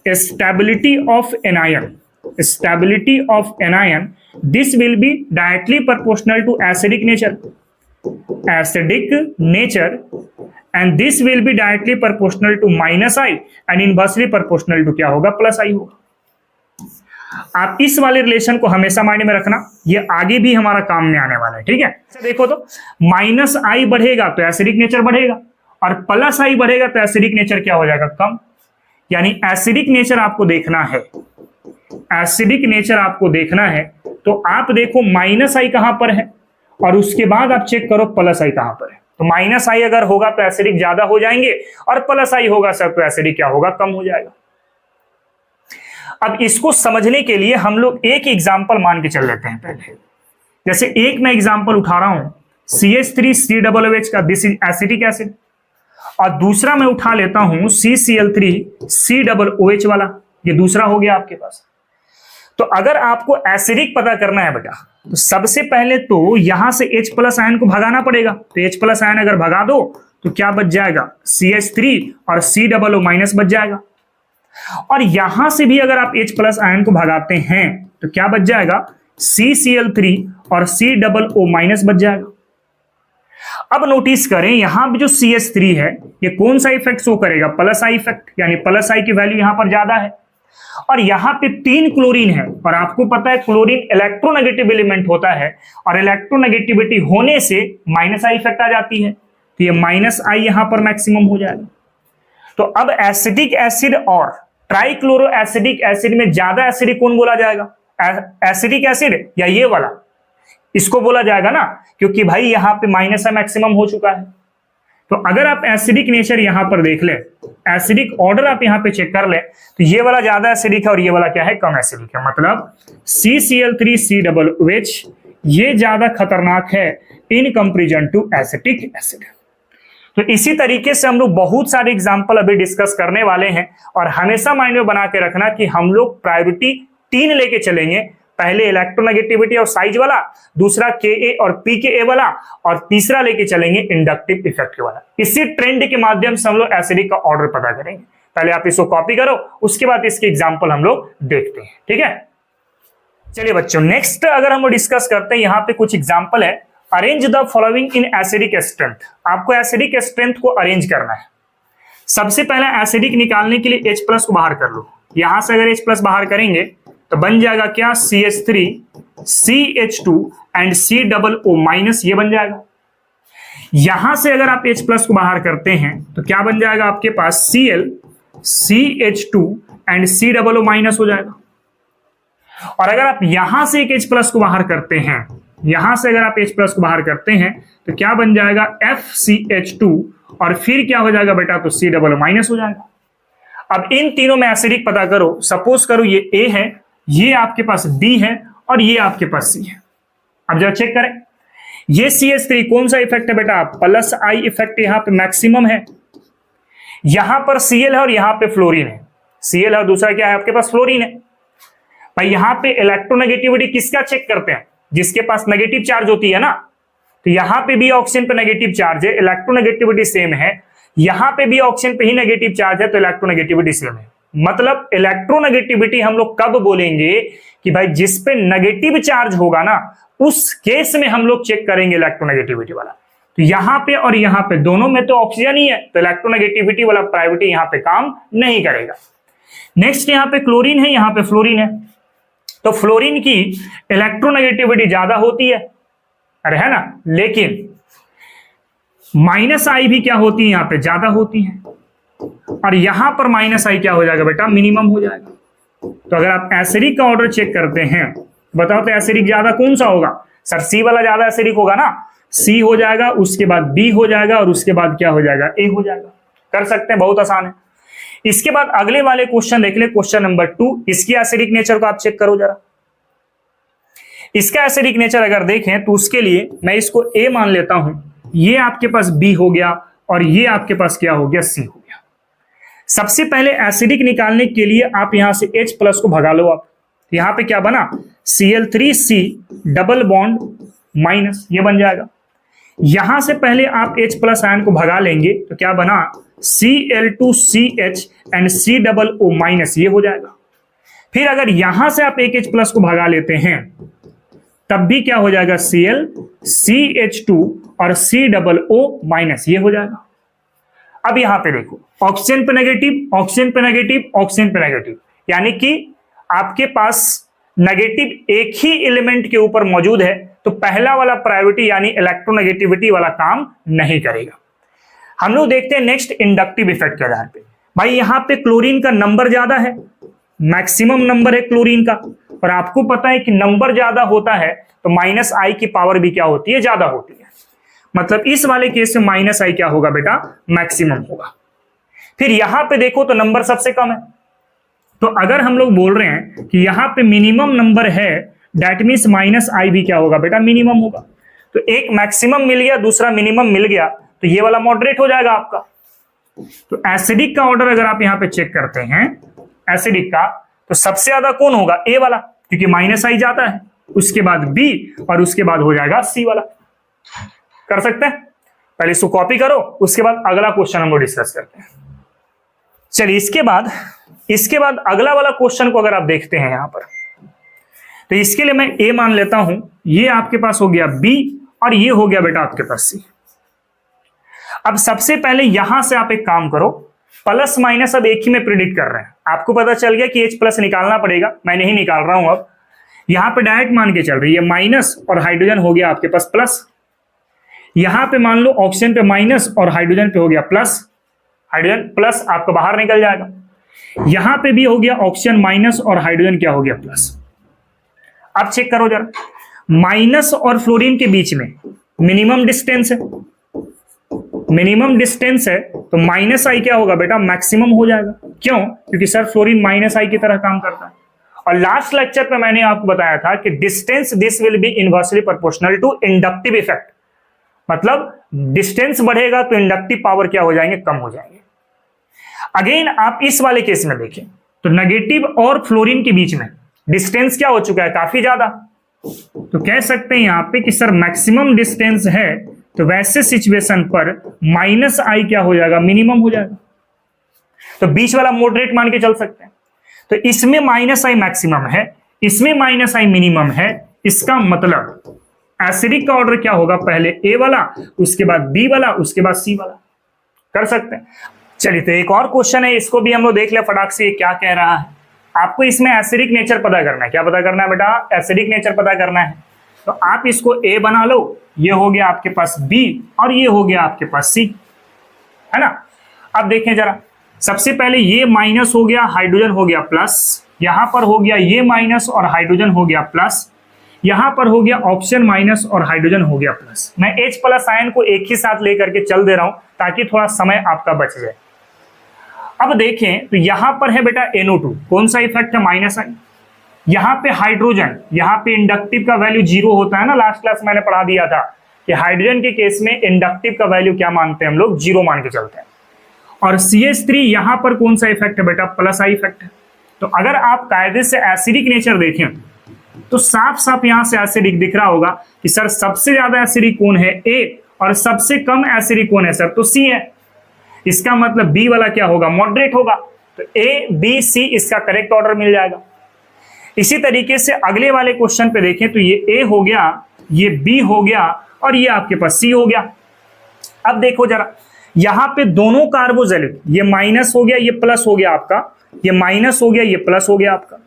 stability of anion, stability of anion this will be directly proportional to acidic nature, acidic nature, and this will be directly proportional to -I and inversely proportional to क्या होगा, +I होगा। आप इस वाले रिलेशन को हमेशा mind में रखना, ये आगे भी हमारा काम में आने वाला है। ठीक है, देखो तो -I बढ़ेगा तो एसिडिक नेचर बढ़ेगा और +I बढ़ेगा तो एसिडिक नेचर क्या हो जाएगा, कम। यानी एसिडिक नेचर आपको देखना है, एसिडिक नेचर आपको देखना है तो आप देखो -I कहां पर है और उसके बाद आप चेक करो +I कहां पर है। तो -I अगर होगा तो एसिडिक ज्यादा हो जाएंगे और +I होगा सर तो एसिडिक क्या होगा, कम हो जाएगा। अब इसको समझने के लिए हम लोग एक एग्जांपल मान के चल लेते हैं पहले। जैसे एक मैं एग्जांपल उठा रहा हूं CH3COOH का, दिस इज एसिटिक एसिड, और दूसरा मैं उठा लेता हूं CCl3COOH वाला, ये दूसरा हो गया आपके पास। तो अगर आपको एसिडिक पता करना है बेटा, तो सबसे पहले तो यहां से H+ आयन को भगाना पड़ेगा। तो H+ आयन अगर भगा दो तो क्या बच जाएगा, CH3 और COO- बच जाएगा। और यहां से भी अगर आप H+ आयन को भगाते हैं तो क्या बच जाएगा, CCl3 और COO- बच जाएगा। अब नोटिस करें यहां भी जो CH3 है ये कौन सा इफेक्ट शो करेगा, प्लस आई इफेक्ट, यानी प्लस आई की वैल्यू यहां पर ज्यादा है। और यहां पे 3 क्लोरीन है, और आपको पता है क्लोरीन इलेक्ट्रोनेगेटिव एलिमेंट होता है, और इलेक्ट्रोनेगेटिविटी होने से माइनस आई इफेक्ट आ जाती है, तो ये माइनस आई यहां पर मैक्सिमम हो जाएगा। तो अब एसिडिक एसिड और ट्राइक्लोरो एसिडिक एसिड में ज्यादा एसिडिक कौन बोला जाएगा, एसिडिक एसिड या ये वाला, इसको बोला जाएगा ना, क्योंकि भाई यहां पे माइनस आई मैक्सिमम हो चुका है। तो अगर आप एसिडिक नेचर यहां पर देख ले, एसिडिक ऑर्डर आप यहां पे चेक कर ले, तो ये वाला ज्यादा एसिडिक है और ये वाला क्या है, कम एसिडिक है। मतलब CCl3COOH ये ज्यादा खतरनाक है in comparison to acetic acid. तो इसी तरीके से हम लोग बहुत सारे एग्जांपल अभी डिस्कस करने वाले हैं, और हमेशा माइंड में बना के रखना कि हम लोग प्रायोरिटी 3 लेके चलेंगे। पहले इलेक्ट्रोनेगेटिविटी और साइज वाला, दूसरा Ka और pKa वाला, और तीसरा लेके चलेंगे इंडक्टिव इफेक्ट वाला। इसी ट्रेंड के माध्यम से हम लोग एसिडिक का ऑर्डर पता करेंगे। पहले आप इसको कॉपी करो, उसके बाद इसके एग्जांपल हम लोग देखते हैं, ठीक है। चलिए बच्चों, नेक्स्ट अगर हम डिस्कस करते हैं, यहां पे कुछ एग्जांपल है। Arrange the following in acidic strength. आपको एसिडिक स्ट्रेंथ को अरेंज करना है। सबसे पहले एसिडिक निकालने के लिए H+ को बाहर कर लो। यहां से अगर H+ बाहर करेंगे तो बन जाएगा क्या, CH3 CH2 एंड COO- ये बन जाएगा। यहां से अगर आप H+ को बाहर करते हैं तो क्या बन जाएगा आपके पास, Cl CH2 एंड COO- हो जाएगा। और अगर आप यहां से एक H+ को बाहर करते हैं, यहां से अगर आप H+ को बाहर करते हैं तो क्या बन जाएगा, FCH2 और फिर क्या हो जाएगा बेटा, तो COO- हो जाएगा। अब इन तीनों में एसिडिक पता करो। सपोज करो ये A है, ये आपके पास B है और ये आपके पास C है। अब जरा चेक करें, ये CH3 कौन सा इफेक्ट है बेटा, प्लस आई इफेक्ट यहां पे मैक्सिमम है। यहां पर Cl है और यहां पे फ्लोरीन है। Cl है और दूसरा क्या है आपके पास, फ्लोरीन है। भाई यहां पे इलेक्ट्रोनेगेटिविटी किसका चेक करते हैं, जिसके पास नेगेटिव चार्ज होती है ना। तो यहां पे भी ऑक्सीजन पे नेगेटिव चार्ज है, इलेक्ट्रोनेगेटिविटी सेम है। यहां पे भी ऑक्सीजन पे ही नेगेटिव चार्ज है, तो इलेक्ट्रोनेगेटिविटी सेम है। मतलब इलेक्ट्रोनेगेटिविटी हम लोग कब बोलेंगे कि भाई जिस पे नेगेटिव चार्ज होगा ना, उस केस में हम लोग चेक करेंगे इलेक्ट्रोनेगेटिविटी वाला। तो यहां पे और यहां पे दोनों में तो ऑक्सीजन ही है, तो इलेक्ट्रोनेगेटिविटी वाला प्रायोरिटी यहां पे काम नहीं करेगा। नेक्स्ट यहां पे क्लोरीन है, यहां पे फ्लोरीन है, तो फ्लोरीन की इलेक्ट्रोनेगेटिविटी ज्यादा होती है, अरे है ना, लेकिन माइनस आई भी क्या होती है, यहां पे ज्यादा होती है। और यहां पर माइनस आई क्या हो जाएगा बेटा, मिनिमम हो जाएगा। तो अगर आप एसिडिक का ऑर्डर चेक करते हैं, बताओ तो एसिडिक ज्यादा कौन सा होगा, सर C वाला ज्यादा एसिडिक होगा ना। C हो जाएगा, उसके बाद B हो जाएगा, और उसके बाद क्या हो जाएगा, A हो जाएगा। कर सकते हैं, बहुत आसान है। इसके बाद अगले वाले क्वेश्चन देख ले, क्वेश्चन नंबर 2। इसकी एसिडिक नेचर को आप चेक करो जरा। इसका एसिडिक नेचर अगर देखें तो उसके लिए मैं इसको A मान लेता हूं, ये आपके पास B हो गया, और ये आपके पास क्या हो गया, C हो गया। सबसे पहले एसिडिक निकालने के लिए आप यहां से H+ को भगा लो। आप यहां पे क्या बना, Cl3C डबल बॉन्ड माइनस, ये बन जाएगा। यहां से पहले आप H+ आयन को भगा लेंगे तो क्या बना, Cl2CH एंड COO-, ये हो जाएगा। फिर अगर यहां से आप एक H+ को भगा लेते हैं तब भी क्या हो जाएगा, Cl CH2 और COO-, ये हो जाएगा। अब यहां पे देखो, ऑक्सीजन पे नेगेटिव, ऑक्सीजन पे नेगेटिव, ऑक्सीजन पे नेगेटिव, यानी कि आपके पास नेगेटिव एक ही एलिमेंट के ऊपर मौजूद है, तो पहला वाला प्रायोरिटी यानी इलेक्ट्रोनेगेटिविटी वाला काम नहीं करेगा। हम लोग देखते हैं नेक्स्ट इंडक्टिव इफेक्ट के आधार पे। भाई यहां पे क्लोरीन का नंबर ज्यादा है, मैक्सिमम नंबर है क्लोरीन का, और आपको पता है कि नंबर ज्यादा होता है तो माइनस आई की पावर भी क्या होती है, ज्यादा होती है। मतलब इस वाले केस में माइनस आई क्या होगा बेटा, मैक्सिमम होगा। फिर यहां पे देखो तो नंबर सबसे कम है, तो अगर हम लोग बोल रहे हैं कि यहां पे मिनिमम नंबर है, दैट मींस माइनस आई भी क्या होगा बेटा, मिनिमम होगा। तो एक मैक्सिमम मिल गया, दूसरा मिनिमम मिल गया, तो ये वाला मॉडरेट हो जाएगा आपका। तो एसिडिक का ऑर्डर अगर आप यहां पे चेक करते हैं एसिडिक का, तो सबसे ज्यादा कौन होगा? ए वाला, क्योंकि माइनस आई जाता है, उसके बाद बी और उसके बाद हो जाएगा सी वाला। कर सकते हैं? पहले इसको कॉपी करो, उसके बाद अगला क्वेश्चन हम लोग डिस्कस करते हैं। चलिए इसके बाद अगला वाला क्वेश्चन को अगर आप देखते हैं यहां पर, तो इसके लिए मैं ए मान लेता हूं, ये आपके पास हो गया बी और ये हो गया बेटा आपके पास सी। अब सबसे पहले यहां से आप एक काम करो, प्लस माइनस अब एक ही में प्रिडिक्ट कर रहे हैं। आपको पता चल गया कि H प्लस निकालना पड़ेगा, मैं नहीं निकाल रहा हूं। अब यहां पे डायरेक्ट मान के चल रही है माइनस और हाइड्रोजन हो गया आपके पास प्लस। यहां पे मान लो ऑक्सीजन पे माइनस और हाइड्रोजन पे हो गया प्लस, हाइड्रोजन प्लस आपका बाहर निकल जाएगा। यहां पे भी हो गया ऑक्सीजन माइनस और हाइड्रोजन क्या हो गया प्लस। अब चेक करो जरा, माइनस और फ्लोरीन के बीच में मिनिमम डिस्टेंस है, मिनिमम डिस्टेंस है, तो माइनस आई क्या होगा बेटा? मैक्सिमम हो जाएगा। क्यों? क्योंकि सर फ्लोरीन माइनस आई की तरह काम करता है। और लास्ट लेक्चर पे मैंने आपको बताया था कि distance this will be inversely proportional to inductive effect, मतलब डिस्टेंस बढ़ेगा तो इंडक्टिव पावर क्या हो जाएंगे? कम हो जाएंगे। अगेन आप इस वाले केस में देखें तो नेगेटिव और फ्लोरीन के बीच में डिस्टेंस क्या हो चुका है? काफी ज्यादा। तो कह सकते हैं यहां पे कि सर मैक्सिमम डिस्टेंस है, तो वैसे सिचुएशन पर माइनस आई क्या हो जाएगा? मिनिमम हो जाएगा। तो बीच वाला मॉडरेट मान के चल सकते हैं। तो इसमें माइनस आई मैक्सिमम है, इसमें माइनस आई मिनिमम है। इसका मतलब एसिडिक का ऑर्डर क्या होगा? पहले ए वाला, उसके बाद बी वाला, उसके बाद सी वाला। कर सकते हैं। चलिए तो एक और क्वेश्चन है, इसको भी हम लोग देख ले फटाक से, क्या कह रहा है। आपको इसमें एसिडिक नेचर पता करना है। क्या पता करना है बेटा? एसिडिक नेचर पता करना है। तो आप इसको ए बना लो, ये हो गया आपके पास बी और ये हो गया आपके पास सी, है ना। अब देखें जरा, सबसे पहले ये माइनस हो गया, हाइड्रोजन हो गया प्लस, यहां पर हो गया ये माइनस और हाइड्रोजन हो गया प्लस, यहां पर हो गया ऑक्सीजन माइनस और हाइड्रोजन हो गया प्लस। मैं H प्लस आयन को एक ही साथ लेकर के चल दे रहा हूं ताकि थोड़ा समय आपका बच जाए। अब देखें तो यहां पर है बेटा NO2, कौन सा इफेक्ट है? माइनस आई। यहां पे हाइड्रोजन, यहां पे इंडक्टिव का वैल्यू 0 होता है ना, लास्ट क्लास मैंने पढ़ा दिया था कि हाइड्रोजन के केस में इंडक्टिव का वैल्यू क्या मानते हैं हम लोग? 0 मान के चलते हैं। और CH3 यहां पर कौन सा इफेक्ट है बेटा? प्लस आई इफेक्ट है। तो अगर आप कायदे से एसिडिक नेचर देखें तो साफ साफ यहां से एसिडिक दिख रहा होगा कि सर सबसे ज्यादा एसिडिक कौन है? A, और सबसे कम एसिडिक कौन है? सर तो C है। इसका मतलब B वाला क्या होगा? मॉडरेट होगा। तो A, B, C इसका करेक्ट ऑर्डर मिल जाएगा। इसी तरीके से अगले वाले क्वेश्चन पे देखें तो ये A हो गया, ये B हो गया और ये आपके पास C हो गया। अब देखो जरा, यहां पे दोनों कार्बोक्सिलिक, ये माइनस हो गया, ये प्लस हो गया आपका, ये माइनस हो गया, ये प्लस हो गया आपका।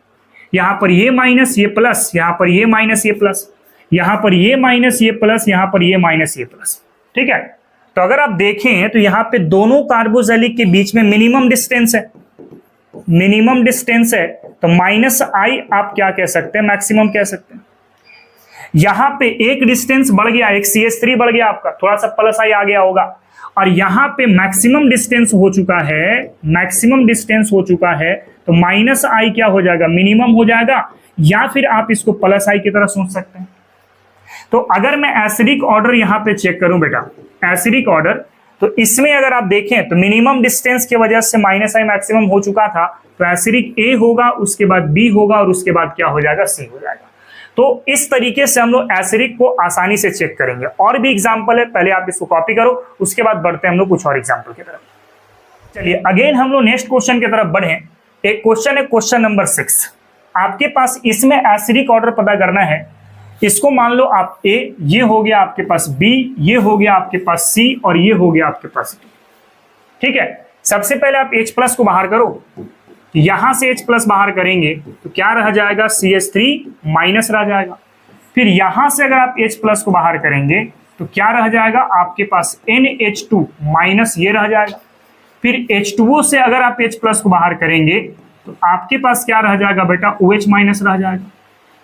यहां पर ये माइनस, ये प्लस, यहां पर ये माइनस, ये प्लस, यहां पर ये माइनस, ये प्लस, यहां पर ये माइनस, ये प्लस। ठीक है। तो अगर आप देखें तो यहां पे दोनों कार्बोक्सिलिक के बीच में मिनिमम डिस्टेंस है, मिनिमम डिस्टेंस है, तो माइनस आई आप क्या कह सकते हैं? मैक्सिमम कह सकते हैं। यहां पे एक डिस्टेंस बढ़ गया, एक CH3 बढ़ गया आपका, थोड़ा सा प्लस आई आ गया होगा। और यहां पे मैक्सिमम डिस्टेंस हो चुका है, मैक्सिमम डिस्टेंस हो चुका है, तो माइनस आई क्या हो जाएगा? मिनिमम हो जाएगा। या फिर आप इसको प्लस आई की तरह सोच सकते हैं। तो अगर मैं एसिडिक ऑर्डर यहां पे चेक करूं बेटा, एसिडिक ऑर्डर, तो इसमें अगर आप देखें तो मिनिमम डिस्टेंस की वजह से माइनस आई मैक्सिमम हो चुका था, तो एसिडिक A होगा, उसके बाद B होगा और उसके बाद क्या हो जाएगा? C हो जाएगा। तो इस तरीके से हम लोग एसिडिक को आसानी से चेक करेंगे। और भी एग्जांपल है, पहले आप इसको कॉपी करो, उसके बाद बढ़ते हैं हम लोग कुछ और एग्जांपल की तरफ। चलिए अगेन हम लोग नेक्स्ट क्वेश्चन की तरफ बढ़े। एक क्वेश्चन है, क्वेश्चन नंबर 6। आपके पास इसमें एसिडिक ऑर्डर पता करना है। इसको मान लो आप A, ये हो गया आपके पास B, ये हो गया आपके पास C और ये हो गया आपके पास D। ठीक है। सबसे पहले आप H प्लस को बाहर करो, यहां से H प्लस बाहर करेंगे तो क्या रह जाएगा? CH3 माइनस रह जाएगा। फिर यहां से अगर आप H प्लस को बाहर करेंगे तो क्या रह जाएगा? आपके पास NH2 माइनस ये रह जाएगा। फिर H2O से अगर आप H प्लस को बाहर करेंगे तो आपके पास क्या रह जाएगा बेटा? OH माइनस रह जाएगा।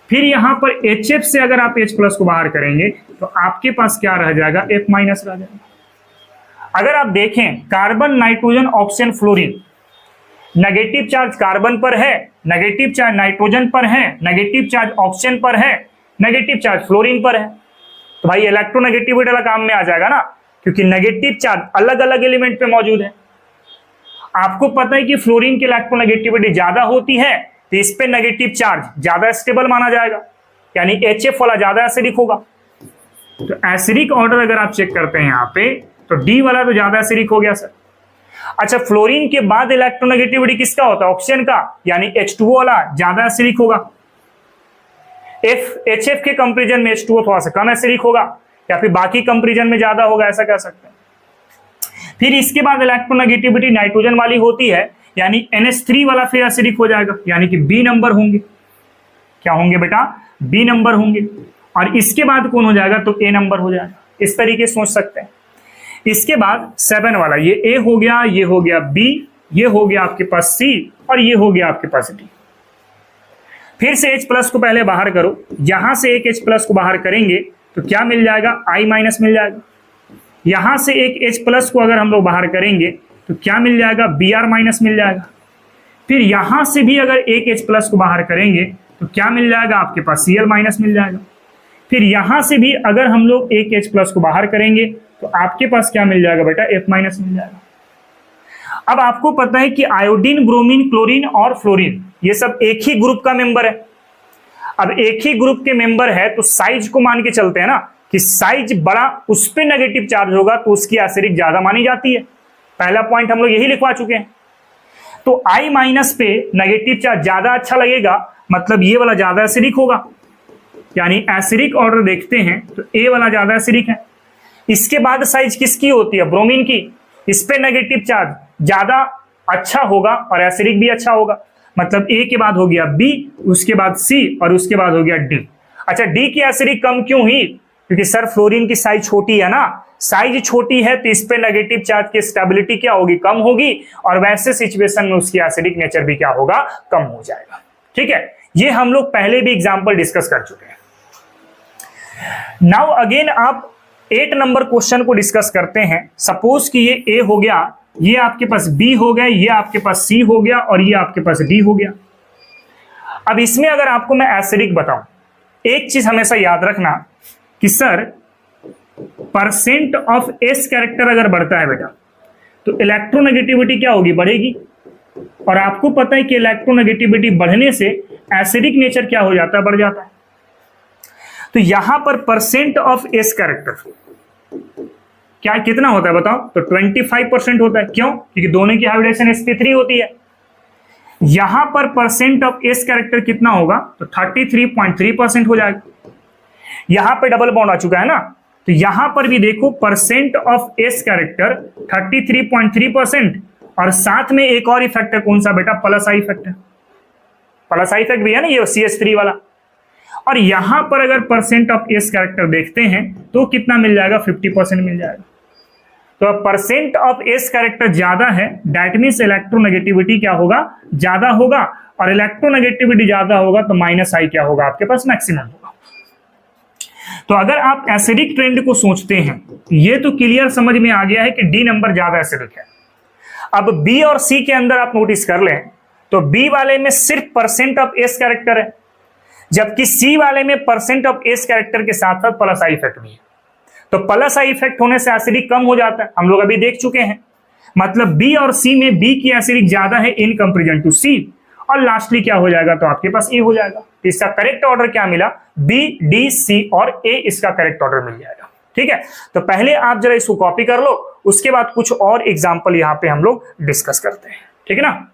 फिर यहां पर HF से अगर आप H प्लस को बाहर करेंगे तो आपके पास क्या रह जाएगा? F माइनस रह जाएगा। अगर आप देखें carbon, nitrogen, oxygen, fluorine, negative charge carbon पर है, नेगेटिव चार्ज नाइट्रोजन पर है, नेगेटिव चार्ज ऑक्सीजन पर है, नेगेटिव चार्ज फ्लोरीन पर है, तो भाई इलेक्ट्रोनेगेटिविटी वाला काम में आ जाएगा ना, क्योंकि नेगेटिव चार्ज अलग अलग एलिमेंट पे मौजूद है। आपको पता है कि फ्लोरीन की इलेक्ट्रोनेगेटिविटी ज्यादा होती है तो इस पे नेगेटिव चार्ज ज्यादा स्टेबल माना जाएगा, यानी HF वाला ज्यादा एसिडिक होगा। तो एसिडिक ऑर्डर अगर आप चेक करते हैं यहाँ पे तो D वाला तो ज्यादा एसिडिक हो गया सर। अच्छा, फ्लोरीन के बाद इलेक्ट्रोनेगेटिविटी किसका होता है? ऑक्सीजन का, यानी H2O वाला ज्यादा एसिडिक होगा। HF के कंपेरिजन में H2O थोड़ा सा कम एसिडिक होगा, या फिर बाकी कंपेरिजन में ज्यादा होगा, ऐसा कह सकते हैं। फिर इसके बाद इलेक्ट्रोनेगेटिविटी नाइट्रोजन वाली होती है, यानी NH3 वाला फिर एसिडिक हो जाएगा, यानी कि B नंबर होंगे। क्या होंगे बेटा? B नंबर होंगे। और इसके बाद कौन हो जाएगा? तो A नंबर हो जाएगा। इस तरीके सोच सकते हैं। इसके बाद 7 वाला, ये A हो गया, ये हो गया B, ये हो गया आपके पास C, और ये हो गया आपके पास D। फिर से H प्लस को पहले बाहर करो, यहां से एक H प्लस को बाहर करेंगे तो क्या मिल जाएगा? I माइनस मिल जाएगा। यहां से एक H प्लस को अगर हम लोग बाहर करेंगे तो क्या मिल जाएगा? Br माइनस मिल जाएगा। फिर यहां से भी अगर एक H प्लस को बाहर करेंगे तो क्या मिल जाएगा? आपके पास Cl माइनस मिल जाएगा। फिर यहां से भी अगर हम लोग एक H प्लस को बाहर करेंगे तो आपके पास क्या मिल जाएगा बेटा? F माइनस मिल जाएगा। अब आपको पता है कि आयोडीन, ब्रोमीन, क्लोरीन और फ्लोरीन ये सब एक ही ग्रुप का मेंबर है। अब एक ही ग्रुप के मेंबर है तो साइज को मान के चलते हैं ना कि साइज बड़ा, उस पे नेगेटिव चार्ज होगा तो उसकी एसिडिक ज्यादा मानी जाती है। पहला पॉइंट हम लोग यही लिखवा चुके हैं। तो I माइनस पे नेगेटिव चार्ज ज्यादा अच्छा लगेगा, मतलब ये वाला ज्यादा एसिडिक होगा, यानी एसिडिक ऑर्डर देखते हैं तो A वाला ज्यादा एसिडिक है। इसके बाद साइज किसकी होती है? ब्रोमीन की। इस पे नेगेटिव चार्ज ज्यादा अच्छा होगा और एसिडिक भी अच्छा होगा, मतलब A के बाद हो गया B, उसके बाद C और उसके बाद हो गया D। अच्छा, D की एसिडिक कम क्यों हुई? क्योंकि सर फ्लोरीन की साइज छोटी है ना, साइज छोटी है तो इस पे नेगेटिव चार्ज की स्टेबिलिटी क्या होगी? कम होगी, और वैसे सिचुएशन में उसकी एसिडिक नेचर भी क्या होगा? कम हो जाएगा। ठीक है, ये हम लोग पहले भी एग्जांपल डिस्कस कर चुके हैं। नाउ अगेन आप 8 नंबर क्वेश्चन को डिस्कस करते हैं। सपोज कि ये A हो गया, ये आपके पास B हो गया, ये आपके पास C हो गया और ये आपके पास D हो गया। अब इसमें अगर आपको मैं एसिडिक बताऊं, एक चीज हमेशा याद रखना कि sir percent of S character अगर बढ़ता है बेटा तो इलेक्ट्रोनेगेटिविटी क्या होगी? बढ़ेगी। और आपको पता है कि इलेक्ट्रोनेगेटिविटी बढ़ने से एसिडिक नेचर क्या हो जाता है? बढ़ जाता है। तो यहां पर परसेंट ऑफ S कैरेक्टर क्या कितना होता है बताओ? तो 25% होता है। क्यों? क्योंकि दोनों की हाइब्रिडेशन sp3 होती है। यहां पर परसेंट ऑफ S कैरेक्टर कितना होगा? तो 33.3% हो जाएगा। यहां पे डबल बॉन्ड आ चुका है ना, तो यहां पर भी देखो परसेंट ऑफ S कैरेक्टर 33.3%, और साथ में एक और इफेक्ट है, कौन सा बेटा? प्लस आई इफेक्ट है। प्लस आई इफेक्ट भी है ना, ये CH3 वाला। और यहां पर अगर परसेंट ऑफ S कैरेक्टर देखते हैं तो कितना मिल जाएगा? 50% मिल जाएगा। तो परसेंट ऑफ S कैरेक्टर ज्यादा है, दैट मींस इलेक्ट्रोनेगेटिविटी क्या होगा? ज्यादा होगा, और इलेक्ट्रोनेगेटिविटी ज्यादा होगा तो माइनस आई क्या होगा? आपके पास मैक्सिमम होगा। तो अगर आप एसिडिक ट्रेंड को सोचते हैं, ये तो क्लियर समझ में आ गया है कि D नंबर ज्यादा एसिडिक है। अब B और C के अंदर आप नोटिस कर लें तो B वाले में सिर्फ परसेंट ऑफ S कैरेक्टर है, जबकि C वाले में परसेंट ऑफ S कैरेक्टर के साथ साथ प्लस आई इफेक्ट भी है। तो प्लस आई इफेक्ट होने से एसिडिक कम हो जाता है, हम लोग अभी देख चुके हैं। मतलब B और C में B की एसिडिक ज्यादा है इन कंपेरिजन टू C, और लास्टली क्या हो जाएगा? तो आपके पास A हो जाएगा। इसका करेक्ट ऑर्डर क्या मिला? B, D, C और A इसका करेक्ट ऑर्डर मिल जाएगा। ठीक है, तो पहले आप जरा इसको कॉपी कर लो, उसके बाद कुछ और एग्जाम्पल यहाँ पे हम लोग डिस्कस करते हैं। ठीक है ना,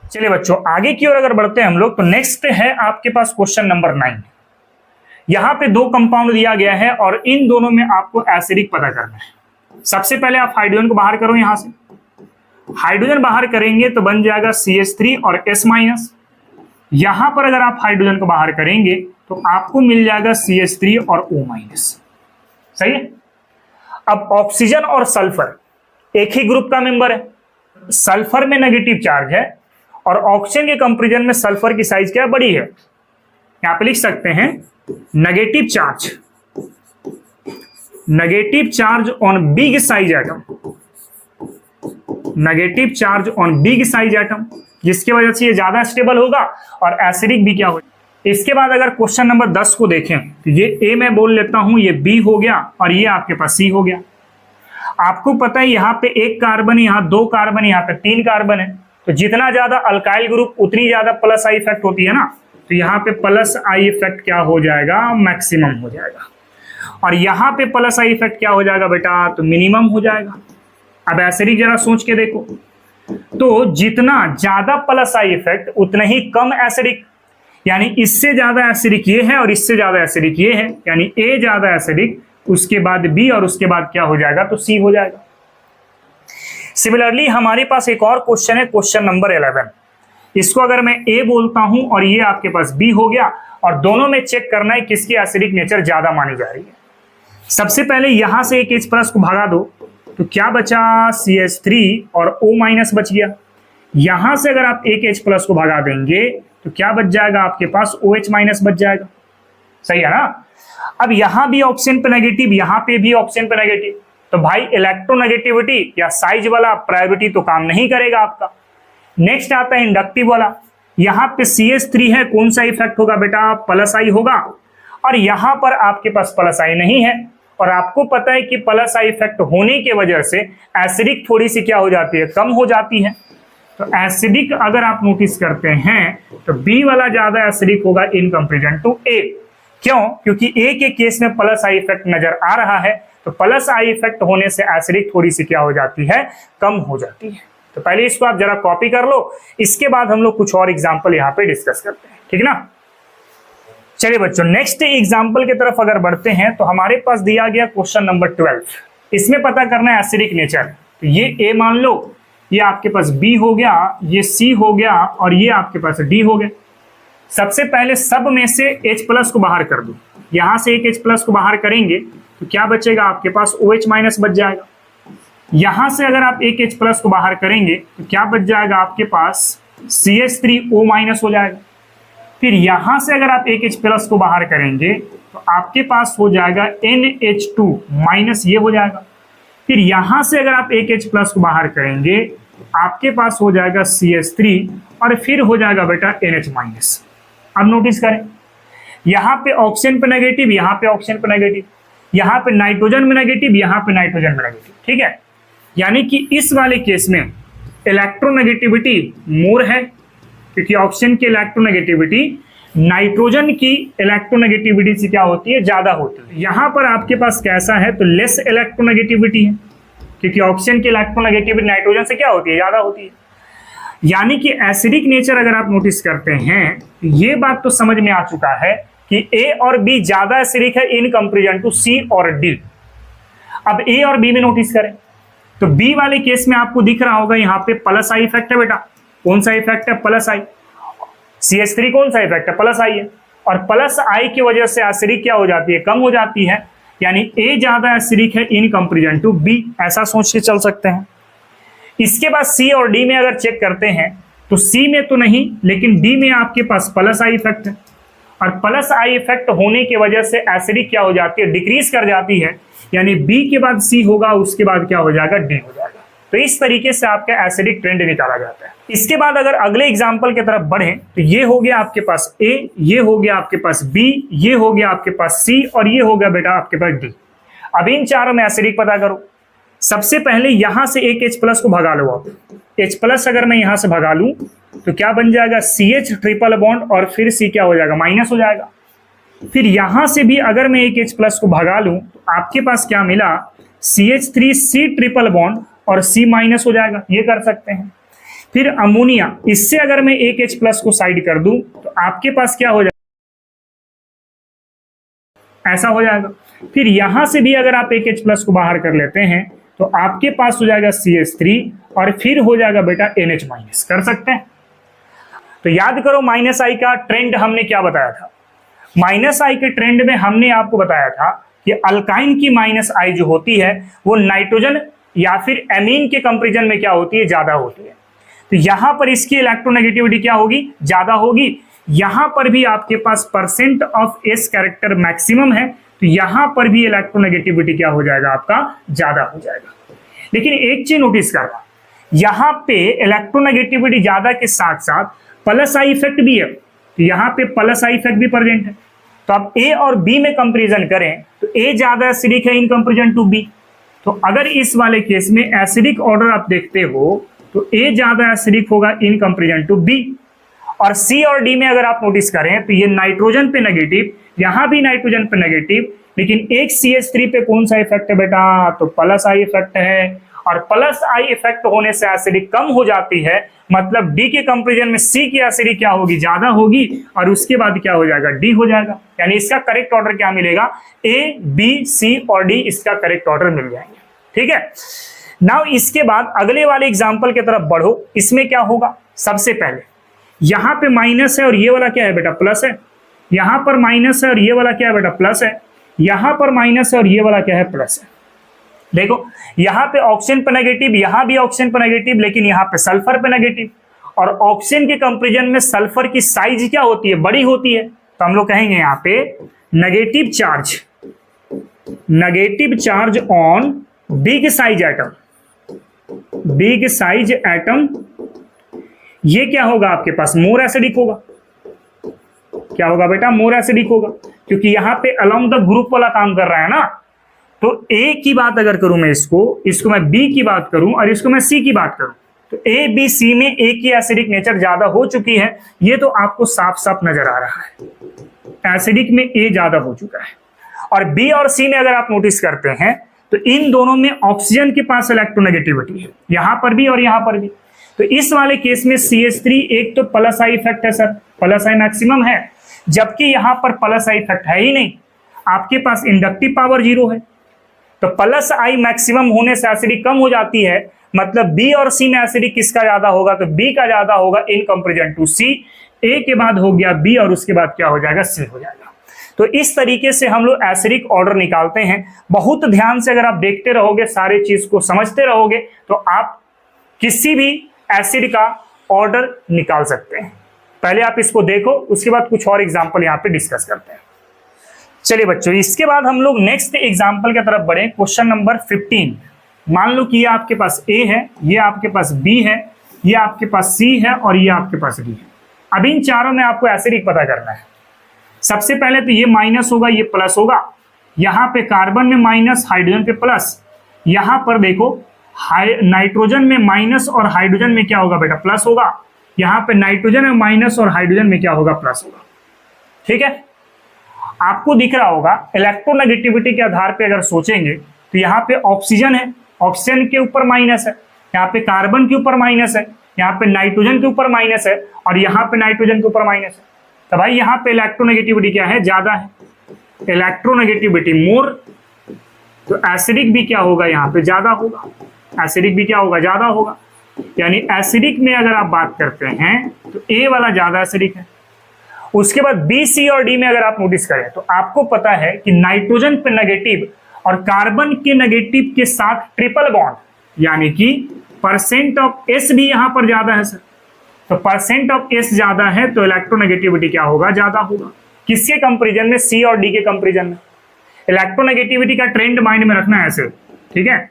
चलिए बच्चों आगे की ओर अगर बढ़ते हैं हम लोग, तो नेक्स्ट है आपके पास क्वेश्चन नंबर 9। यहां पे दो कंपाउंड दिया गया है और इन दोनों में आपको एसिडिक पता करना है। सबसे पहले आप हाइड्रोजन को बाहर करो। यहां से हाइड्रोजन बाहर करेंगे तो बन जाएगा CH3 और S माइनस। यहां पर अगर आप हाइड्रोजन को बाहर करेंगे तो आपको मिल जाएगा CH3 और O माइनस। सही है। अब ऑक्सीजन और सल्फर एक ही ग्रुप का मेंबर है। सल्फर में नेगेटिव चार्ज है और ऑक्सीजन के कंपेरिजन में सल्फर की साइज क्या बड़ी है? यहां पे लिख सकते हैं negative charge on big size atom, negative charge on big size atom, जिसकी वजह से ये ज्यादा स्टेबल होगा और एसिडिक भी क्या होगा। इसके बाद अगर क्वेश्चन नंबर 10 को देखें तो ये A मैं बोल लेता हूं, ये B हो गया और ये आपके पास C हो गया। आपको पता है यहाँ पे एक कार्बन, यहाँ दो कार्बन, यहाँ पे तीन कार्बन है, तो जितना ज्यादा अल्काइल ग्रुप उतनी ज्यादा प्लस आई इफेक्ट होती है ना, तो यहाँ पे प्लस आई इफेक्ट क्या हो जाएगा, मैक्सिमम हो जाएगा। और यहाँ पे प्लस आई इफेक्ट क्या हो जाएगा बेटा, तो मिनिमम हो जाएगा। अब एसिडिक जरा सोच के देखो, तो जितना ज्यादा प्लस आई इफेक्ट उतना ही कम एसिडिक, यानी इससे ज्यादा एसिडिक ये है और इससे ज्यादा एसिडिक ये है, यानी ए ज्यादा एसिडिक, उसके बाद बी और उसके बाद क्या हो जाएगा, तो सी हो जाएगा। सिमिलरली हमारे पास एक और क्वेश्चन है, क्वेश्चन नंबर 11। इसको अगर मैं ए बोलता हूं और ये आपके पास बी हो गया, और दोनों में चेक करना है किसकी एसिडिक नेचर ज्यादा मानी जा रही है। सबसे पहले यहां से एक H प्लस को भगा दो, तो क्या बचा, CH3 और O माइनस बच गया। यहां से अगर आप एक H प्लस को भगा देंगे तो क्या बच जाएगा, आपके पास OH माइनस बच जाएगा। सही है ना। अब यहां भी ऑप्शन पे नेगेटिव, यहां पे भी ऑप्शन पे नेगेटिव, तो भाई इलेक्ट्रोनेगेटिविटी या साइज वाला प्रायोरिटी तो काम नहीं करेगा आपका। नेक्स्ट आता है इंडक्टिव वाला। यहां पे CH3 है, कौन सा इफेक्ट होगा बेटा, प्लस आई होगा, और यहां पर आपके पास प्लस आई नहीं है, और आपको पता है कि प्लस आई इफेक्ट होने की वजह से एसिडिक थोड़ी सी क्या हो जाती है, कम हो जाती है। तो एसिडिक अगर आप नोटिस करते हैं तो बी वाला ज्यादा एसिडिक होगा इन कंपेरिजन टू ए। क्यों, क्योंकि ए के केस में प्लस आई इफेक्ट नजर आ रहा है, तो प्लस आई इफेक्ट होने से एसिडिक थोड़ी सी क्या हो जाती है, कम हो जाती है। तो पहले इसको आप जरा कॉपी कर लो, इसके बाद हम लोग कुछ और एग्जाम्पल यहाँ पे डिस्कस करते हैं, ठीक ना। चलिए बच्चों, नेक्स्ट एग्जाम्पल की तरफ अगर बढ़ते हैं तो हमारे पास दिया गया क्वेश्चन नंबर 12। इसमें पता करना है एसिडिक नेचर। तो ये ए मान लो, ये आपके पास बी हो गया, ये सी हो गया, और ये आपके पास डी हो गया। सबसे पहले सब में से H प्लस को बाहर कर दो। यहां से एक H प्लस को बाहर करेंगे तो क्या बचेगा, आपके पास OH माइनस बच जाएगा। यहां से अगर आप एक H प्लस को बाहर करेंगे तो क्या बच जाएगा, आपके पास CH3O माइनस हो जाएगा। फिर यहां से अगर आप एक H प्लस को बाहर करेंगे तो आपके पास हो जाएगा NH2 माइनस, ये हो जाएगा। फिर यहां से अगर आप एक H प्लस को बाहर करेंगे तो आपके पास हो जाएगा CH3, और फिर हो जाएगा बेटा NH माइनस। अब नोटिस करें, यहां पे ऑक्सीजन पे नेगेटिव, यहां पे ऑक्सीजन पे नेगेटिव, यहां पे नाइट्रोजन में नेगेटिव, यहां पे नाइट्रोजन में नेगेटिव, ठीक है। यानी कि इस वाले केस में इलेक्ट्रोनेगेटिविटी मोर है, क्योंकि ऑक्सीजन की इलेक्ट्रोनेगेटिविटी नाइट्रोजन की इलेक्ट्रोनेगेटिविटी से क्या होती है, ज्यादा होती है। यहां पर आपके पास कैसा है, तो लेस इलेक्ट्रोनेगेटिविटी है, क्योंकि ऑक्सीजन की इलेक्ट्रोनेगेटिविटी नाइट्रोजन से क्या होती है, ज्यादा होती है। यानी कि एसिडिक नेचर अगर आप नोटिस करते हैं, ये बात तो समझ में आ चुका है कि ए और बी ज्यादा एसिडिक है इन कंपेरिजन टू सी और डी। अब ए और बी में नोटिस करें तो बी वाले केस में आपको दिख रहा होगा यहाँ पे प्लस आई इफेक्ट है बेटा। कौन सा इफेक्ट है, प्लस आई। CH3 कौन सा इफेक्ट है, प्लस आई है, और प्लस आई की वजह से एसिडिक क्या हो जाती है, कम हो जाती है। यानी ए ज्यादा एसिडिक है इन कंपेरिजन टू बी, ऐसा सोच के चल सकते हैं। इसके बाद सी और डी में अगर चेक करते हैं तो सी में तो नहीं, लेकिन डी में आपके पास प्लस आई इफेक्ट है, और प्लस आई इफेक्ट होने की वजह से एसिडिक क्या हो जाती है, डिक्रीज कर जाती है। यानी बी के बाद सी होगा, उसके बाद क्या हो जाएगा, डी हो जाएगा। तो इस तरीके से आपका एसिडिक ट्रेंड निकाला जाता है। इसके बाद अगर अगले एग्जांपल की तरफ बढ़े तो ये हो गया आपके पास ए, ये हो गया आपके पास बी, ये हो गया आपके पास सी, और ये हो गया बेटा आपके पास डी। अब इन चारों में एसिडिक पता करो। सबसे पहले यहां से एक H प्लस को भगा लो आप। H प्लस अगर मैं यहां से भगा लूं तो क्या बन जाएगा, CH ट्रिपल बॉन्ड, और फिर C क्या हो जाएगा, माइनस हो जाएगा। फिर यहां से भी अगर मैं एक H प्लस को भगा लूं तो आपके पास क्या मिला, CH3C ट्रिपल बॉन्ड और C माइनस हो जाएगा, ये कर सकते हैं। फिर अमोनिया, इससे अगर मैं एक H प्लस को साइड कर दूं तो आपके पास क्या हो जाएगा, ऐसा हो जाएगा। फिर यहां से भी अगर आप एक H प्लस को बाहर कर लेते हैं तो आपके पास हो जाएगा CH3, और फिर हो जाएगा बेटा NH माइनस, कर सकते हैं। तो याद करो माइनस आई का ट्रेंड हमने क्या बताया था। माइनस आई के ट्रेंड में हमने आपको बताया था कि अल्काइन की माइनस आई जो होती है वो नाइट्रोजन या फिर एमीन के कंपेरिजन में क्या होती है, ज्यादा होती है। तो यहां पर इसकी इलेक्ट्रोनेगेटिविटी क्या होगी, ज्यादा होगी। यहां पर भी आपके पास percent of S character maximum है, तो यहां पर भी इलेक्ट्रोनेगेटिविटी क्या हो जाएगा, आपका ज्यादा हो जाएगा। लेकिन एक चीज नोटिस करना, यहां पे इलेक्ट्रोनेगेटिविटी ज्यादा के साथ साथ प्लस आई इफेक्ट भी है, तो यहां पे प्लस आई इफेक्ट भी प्रेजेंट है। तो आप ए और बी में कंपेरिजन करें तो ए ज्यादा एसिडिक है इन कंपेरिजन टू बी, तो अगर इस वाले केस में एसिडिक ऑर्डर आप देखते हो तो ए ज्यादा एसिडिक होगा इन कंपेरिजन टू बी, और सी और डी में अगर आप नोटिस करें तो ये नाइट्रोजन पे नेगेटिव, यहां भी नाइट्रोजन पे नेगेटिव, लेकिन एक CH3 पे कौन सा इफेक्ट है बेटा, तो प्लस आई इफेक्ट है, और प्लस आई इफेक्ट होने से एसिडिक कम हो जाती है, मतलब डी के कंपेरिजन में सी की एसिडिक क्या होगी, ज्यादा होगी, और उसके बाद क्या हो जाएगा, डी हो जाएगा। यानी इसका करेक्ट ऑर्डर क्या मिलेगा, ए बी सी और डी इसका करेक्ट ऑर्डर मिल जाएंगे। ठीक है, नाउ इसके बाद अगले वाले एग्जाम्पल की तरफ बढ़ो। इसमें क्या होगा, सबसे पहले यहां पे माइनस है और ये वाला क्या है बेटा, प्लस है, यहां पर माइनस है और ये वाला क्या है बेटा, प्लस है, यहां पर माइनस है और ये वाला क्या है, प्लस है। देखो यहां पे ऑक्सीजन पे नेगेटिव, यहां भी ऑक्सीजन पे नेगेटिव, लेकिन यहां पे सल्फर पे नेगेटिव, और ऑक्सीजन के कंपेरिजन में सल्फर की साइज क्या होती है, बड़ी होती है, तो हम लोग कहेंगे यहां पे negative charge on big size atom, big size atom, ये क्या होगा आपके पास, मोर एसिडिक होगा। क्या होगा बेटा, मोर एसिडिक होगा, क्योंकि यहां पे अलोंग द ग्रुप वाला काम कर रहा है ना। तो ए की बात अगर करूं मैं, इसको मैं बी की बात करूं और इसको मैं सी की बात करूं, तो ए बी सी में ए की एसिडिक नेचर ज्यादा हो चुकी है, ये तो आपको साफ साफ नजर आ रहा है, एसिडिक में ए ज्यादा हो चुका है। और बी और सी में अगर आप नोटिस करते हैं तो इन दोनों में ऑक्सीजन के पास इलेक्ट्रोनेगेटिविटी है, यहां पर भी और यहां पर भी। तो इस वाले केस में CH3 एक तो प्लस आई इफेक्ट है सर, प्लस आई मैक्सिमम है, जबकि यहां पर प्लस आई इफेक्ट है ही नहीं, आपके पास इंडक्टिव पावर 0 है। तो प्लस आई मैक्सिमम होने से एसिडिक कम हो जाती है, मतलब बी और सी में एसिडिक किसका ज्यादा होगा, तो बी का ज्यादा होगा इन कंपेरिजन टू सी। ए के बाद हो गया बी और उसके बाद क्या हो जाएगा, सी हो जाएगा। तो इस तरीके से हम लोग एसिडिक ऑर्डर निकालते हैं। बहुत ध्यान से अगर आप देखते रहोगे, सारे चीज को समझते रहोगे, तो आप किसी भी एसिड का ऑर्डर निकाल सकते हैं। पहले आप इसको देखो, उसके बाद कुछ और एग्जांपल यहाँ पे डिस्कस करते हैं। चलिए बच्चों, इसके बाद हम लोग नेक्स्ट एग्जांपल की तरफ बढ़े। Question number 15। मान लो कि ये आपके पास ए है, ये आपके पास बी है, ये आपके पास सी है और ये आपके पास डी है। अब इन चारों में आपको एसिडिक पता करना है। सबसे पहले तो ये माइनस होगा, ये प्लस होगा, यहाँ पे कार्बन में माइनस, हाइड्रोजन पे प्लस, यहाँ पर देखो नाइट्रोजन में माइनस और हाइड्रोजन में क्या होगा बेटा, प्लस होगा, यहाँ पे नाइट्रोजन में माइनस और हाइड्रोजन में क्या होगा, प्लस होगा। ठीक है, आपको दिख रहा होगा इलेक्ट्रोनेगेटिविटी के आधार पे अगर सोचेंगे तो यहाँ पे ऑक्सीजन है, ऑक्सीजन के ऊपर माइनस है, यहाँ पे कार्बन के ऊपर माइनस है, यहाँ पे नाइट्रोजन के ऊपर माइनस है और यहाँ पे नाइट्रोजन के ऊपर माइनस है। तो भाई यहाँ पे इलेक्ट्रोनेगेटिविटी क्या है, ज्यादा है, इलेक्ट्रोनेगेटिविटी मोर, तो एसिडिक भी क्या होगा, यहाँ पे ज्यादा होगा, एसिडिक भी क्या होगा, ज्यादा होगा। यानी एसिडिक में अगर आप बात करते हैं तो ए वाला ज्यादा एसिडिक है। उसके बाद बी सी और डी में अगर आप नोटिस करें तो आपको पता है कि नाइट्रोजन पे नेगेटिव और कार्बन के नेगेटिव के साथ ट्रिपल बॉन्ड, यानी कि परसेंट ऑफ एस भी यहां पर ज्यादा है सर। तो परसेंट ऑफ एस ज्यादा है तो इलेक्ट्रोनेगेटिविटी क्या होगा, ज्यादा होगा। किसके कंपेरिजन में, सी और डी के कंपेरिजन में। इलेक्ट्रोनेगेटिविटी का ट्रेंड माइंड में रखना है ऐसे, ठीक है।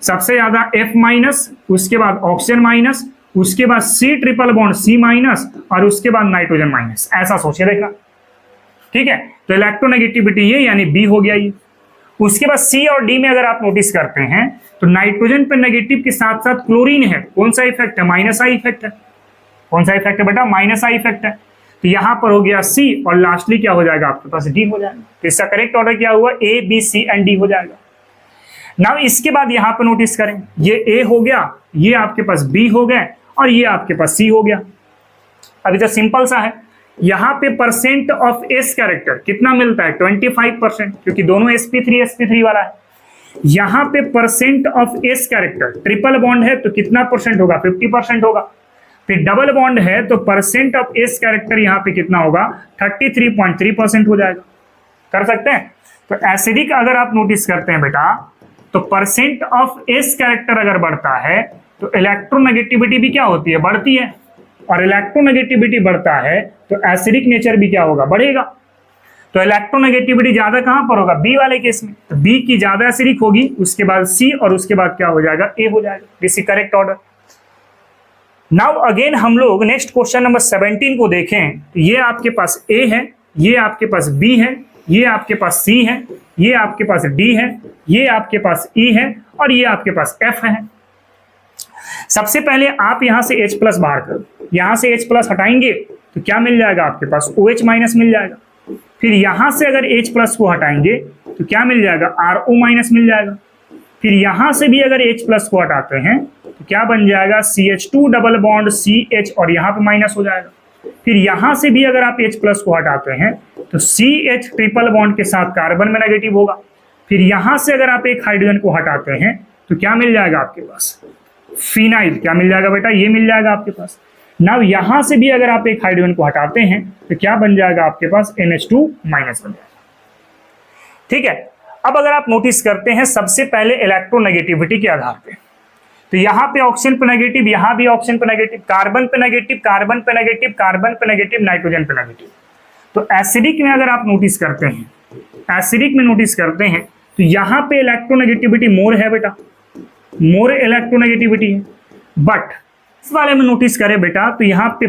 सबसे ज्यादा F माइनस, उसके बाद ऑक्सीजन माइनस, उसके बाद C triple bond C minus और उसके बाद नाइट्रोजन माइनस, ऐसा सोचे देखना, ठीक है। तो इलेक्ट्रोनेगेटिविटी ये यानी B हो गया ये। उसके बाद C और D में अगर आप नोटिस करते हैं तो नाइट्रोजन पे नेगेटिव के साथ साथ क्लोरीन है, कौन सा इफेक्ट है, माइनस आई इफेक्ट है। कौन सा इफेक्ट है बेटा, माइनस आई इफेक्ट है। तो यहां पर हो गया C और लास्टली क्या हो जाएगा आपके पास, D हो जाएगा। तो इसका करेक्ट ऑर्डर क्या हुआ, A B C and D हो जाएगा। नाउ इसके बाद यहां पर नोटिस करें, ये A हो गया, ये आपके पास B हो गए और ये आपके पास C हो गया। अभी तो सिंपल सा है, यहां पे परसेंट ऑफ S कैरेक्टर कितना मिलता है, 25%, क्योंकि दोनों sp3 वाला है। यहां पे percent of S character, triple bond है तो कितना परसेंट होगा, 50% होगा। फिर डबल बॉन्ड है तो परसेंट ऑफ S कैरेक्टर यहां पे कितना होगा, 33.3% हो जाएगा। कर सकते हैं। तो एसिडिक अगर आप नोटिस करते हैं बेटा, तो परसेंट ऑफ S कैरेक्टर अगर बढ़ता है तो इलेक्ट्रोनेगेटिविटी भी क्या होती है, बढ़ती है। और इलेक्ट्रोनेगेटिविटी बढ़ता है तो एसिडिक नेचर भी क्या होगा, बढ़ेगा। तो इलेक्ट्रोनेगेटिविटी ज्यादा कहां पर होगा, बी वाले केस में। तो बी की ज्यादा एसिडिक होगी, उसके बाद सी और उसके बाद क्या हो जाएगा, ए हो जाएगा। This is correct order. Now again हम लोग नेक्स्ट क्वेश्चन नंबर 17 को देखें। तो ये आपके पास ए है, ये आपके पास बी है ये आपके पास C है, ये आपके पास D है, ये आपके पास E है और ये आपके पास F है। सबसे पहले आप यहां से H प्लस बाहर करो, यहां से H प्लस हटाएंगे तो क्या मिल जाएगा आपके पास, OH माइनस मिल जाएगा। फिर यहां से अगर H प्लस को हटाएंगे तो क्या मिल जाएगा, RO माइनस मिल जाएगा। फिर यहां से भी अगर H प्लस को हटाते हैं तो क्या बन जाएगा, CH2 डबल बॉन्ड CH और यहाँ पे माइनस हो जाएगा। फिर यहां से भी अगर आप H प्लस को हटाते हैं तो CH ट्रिपल बॉन्ड के साथ कार्बन में नेगेटिव होगा। फिर यहां से अगर आप एक हाइड्रोजन को हटाते हैं तो क्या मिल जाएगा आपके पास, फिनाइल। क्या मिल जाएगा बेटा, ये मिल जाएगा आपके पास। नाउ यहां से भी अगर आप एक हाइड्रोजन को हटाते हैं तो क्या बन जाएगा आपके पास, NH2 माइनस बन जाएगा। ठीक है, अब अगर आप नोटिस करते हैं सबसे पहले इलेक्ट्रोनेगेटिविटी के आधार पे, तो यहाँ पे ऑक्सीजन पे नेगेटिव, यहाँ भी ऑक्सीजन पे नेगेटिव, कार्बन पे नेगेटिव, कार्बन पे नेगेटिव, कार्बन पे नेगेटिव, नाइट्रोजन पे नेगेटिव। तो एसिडिक में अगर आप नोटिस करते हैं, एसिडिक में नोटिस करते हैं तो यहाँ पे इलेक्ट्रोनेगेटिविटी मोर है बेटा, मोर इलेक्ट्रोनेगेटिविटी है। बट इस वाले में नोटिस करें बेटा तो यहाँ पे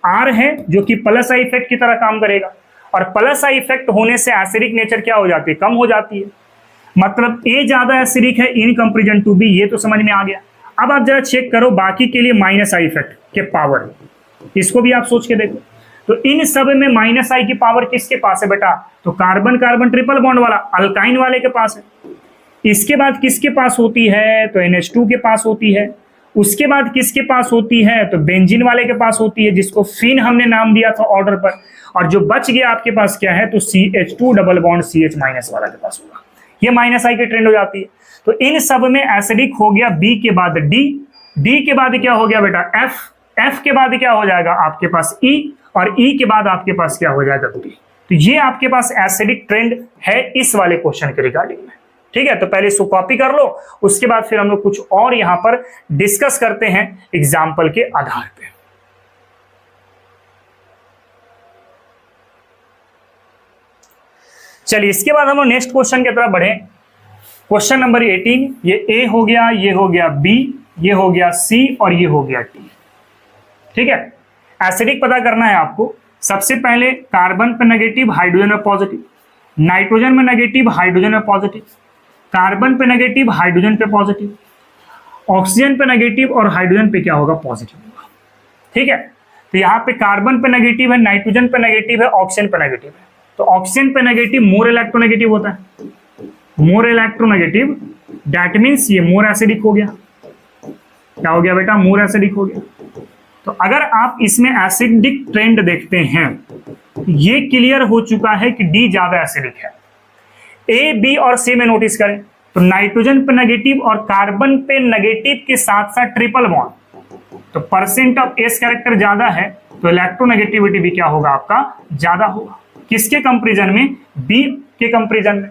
R है जो कि प्लस आई इफेक्ट की तरह काम करेगा, और प्लस आई इफेक्ट होने से एसिडिक नेचर क्या हो जाती है, कम हो जाती है। मतलब A ज्यादा एसिडिक है इन कंपेरिजन टू B, ये तो समझ में आ गया। अब आप जरा चेक करो बाकी के लिए माइनस आई इफेक्ट के पावर, इसको भी आप सोच के देखो। तो इन सब में माइनस आई की पावर किसके पास है बेटा, तो कार्बन कार्बन ट्रिपल बॉन्ड वाला अल्काइन वाले के पास है। इसके बाद किसके पास होती है, तो NH2 के पास होती है। उसके बाद किसके पास होती है, तो बेंजीन वाले के पास होती है, जिसको फिन हमने नाम दिया था ऑर्डर पर। और जो बच गया आपके पास क्या है, तो CH2 double bond CH minus वाला के पास होगा। ये माइनस आई की ट्रेंड हो जाती है। तो इन सब में एसिडिक हो गया B के बाद D, D के बाद क्या हो गया बेटा F, F के बाद क्या हो जाएगा आपके पास E, और E के बाद आपके पास क्या हो जाएगा B। तो ये आपके पास एसिडिक ट्रेंड है इस वाले क्वेश्चन के रिगार्डिंग में। ठीक है, तो पहले इसको कॉपी कर लो, उसके बाद फिर हम लोग कुछ और यहां पर डिस्कस करते हैं एग्जाम्पल के आधार पे। चलिए इसके बाद हम लोग नेक्स्ट क्वेश्चन की तरफ बढ़े। क्वेश्चन नंबर 18, ये A हो गया, ये हो गया B, ये हो गया C और ये हो गया T। ठीक है, एसिडिक पता करना है आपको। सबसे पहले कार्बन पे नेगेटिव, हाइड्रोजन में पॉजिटिव, नाइट्रोजन में नेगेटिव, हाइड्रोजन में पॉजिटिव, कार्बन पे नेगेटिव, हाइड्रोजन पे पॉजिटिव, ऑक्सीजन पे नेगेटिव और हाइड्रोजन पे क्या होगा, पॉजिटिव होगा। ठीक है, तो यहाँ पे कार्बन पे नेगेटिव है, नाइट्रोजन पे नेगेटिव है, ऑक्सीजन पे नेगेटिव है। तो ऑक्सीजन पे नेगेटिव मोर इलेक्ट्रोनेगेटिव होता है, मोर इलेक्ट्रोनेगेटिव, दैट मीन्स ये मोर एसिडिक हो गया। क्या हो गया बेटा, मोर एसिडिक हो गया। तो अगर आप इसमें एसिडिक ट्रेंड देखते हैं, ये क्लियर हो चुका है कि डी ज्यादा एसिडिक है। ए, बी और सी में नोटिस करें तो नाइट्रोजन पे नेगेटिव और कार्बन पे नेगेटिव के साथ साथ ट्रिपल बॉन्ड, तो परसेंट ऑफ एस कैरेक्टर ज्यादा है, तो इलेक्ट्रोनेगेटिविटी भी क्या होगा आपका, ज्यादा होगा। किसके कंपेरिजन में, बी के कंपेरिजन में।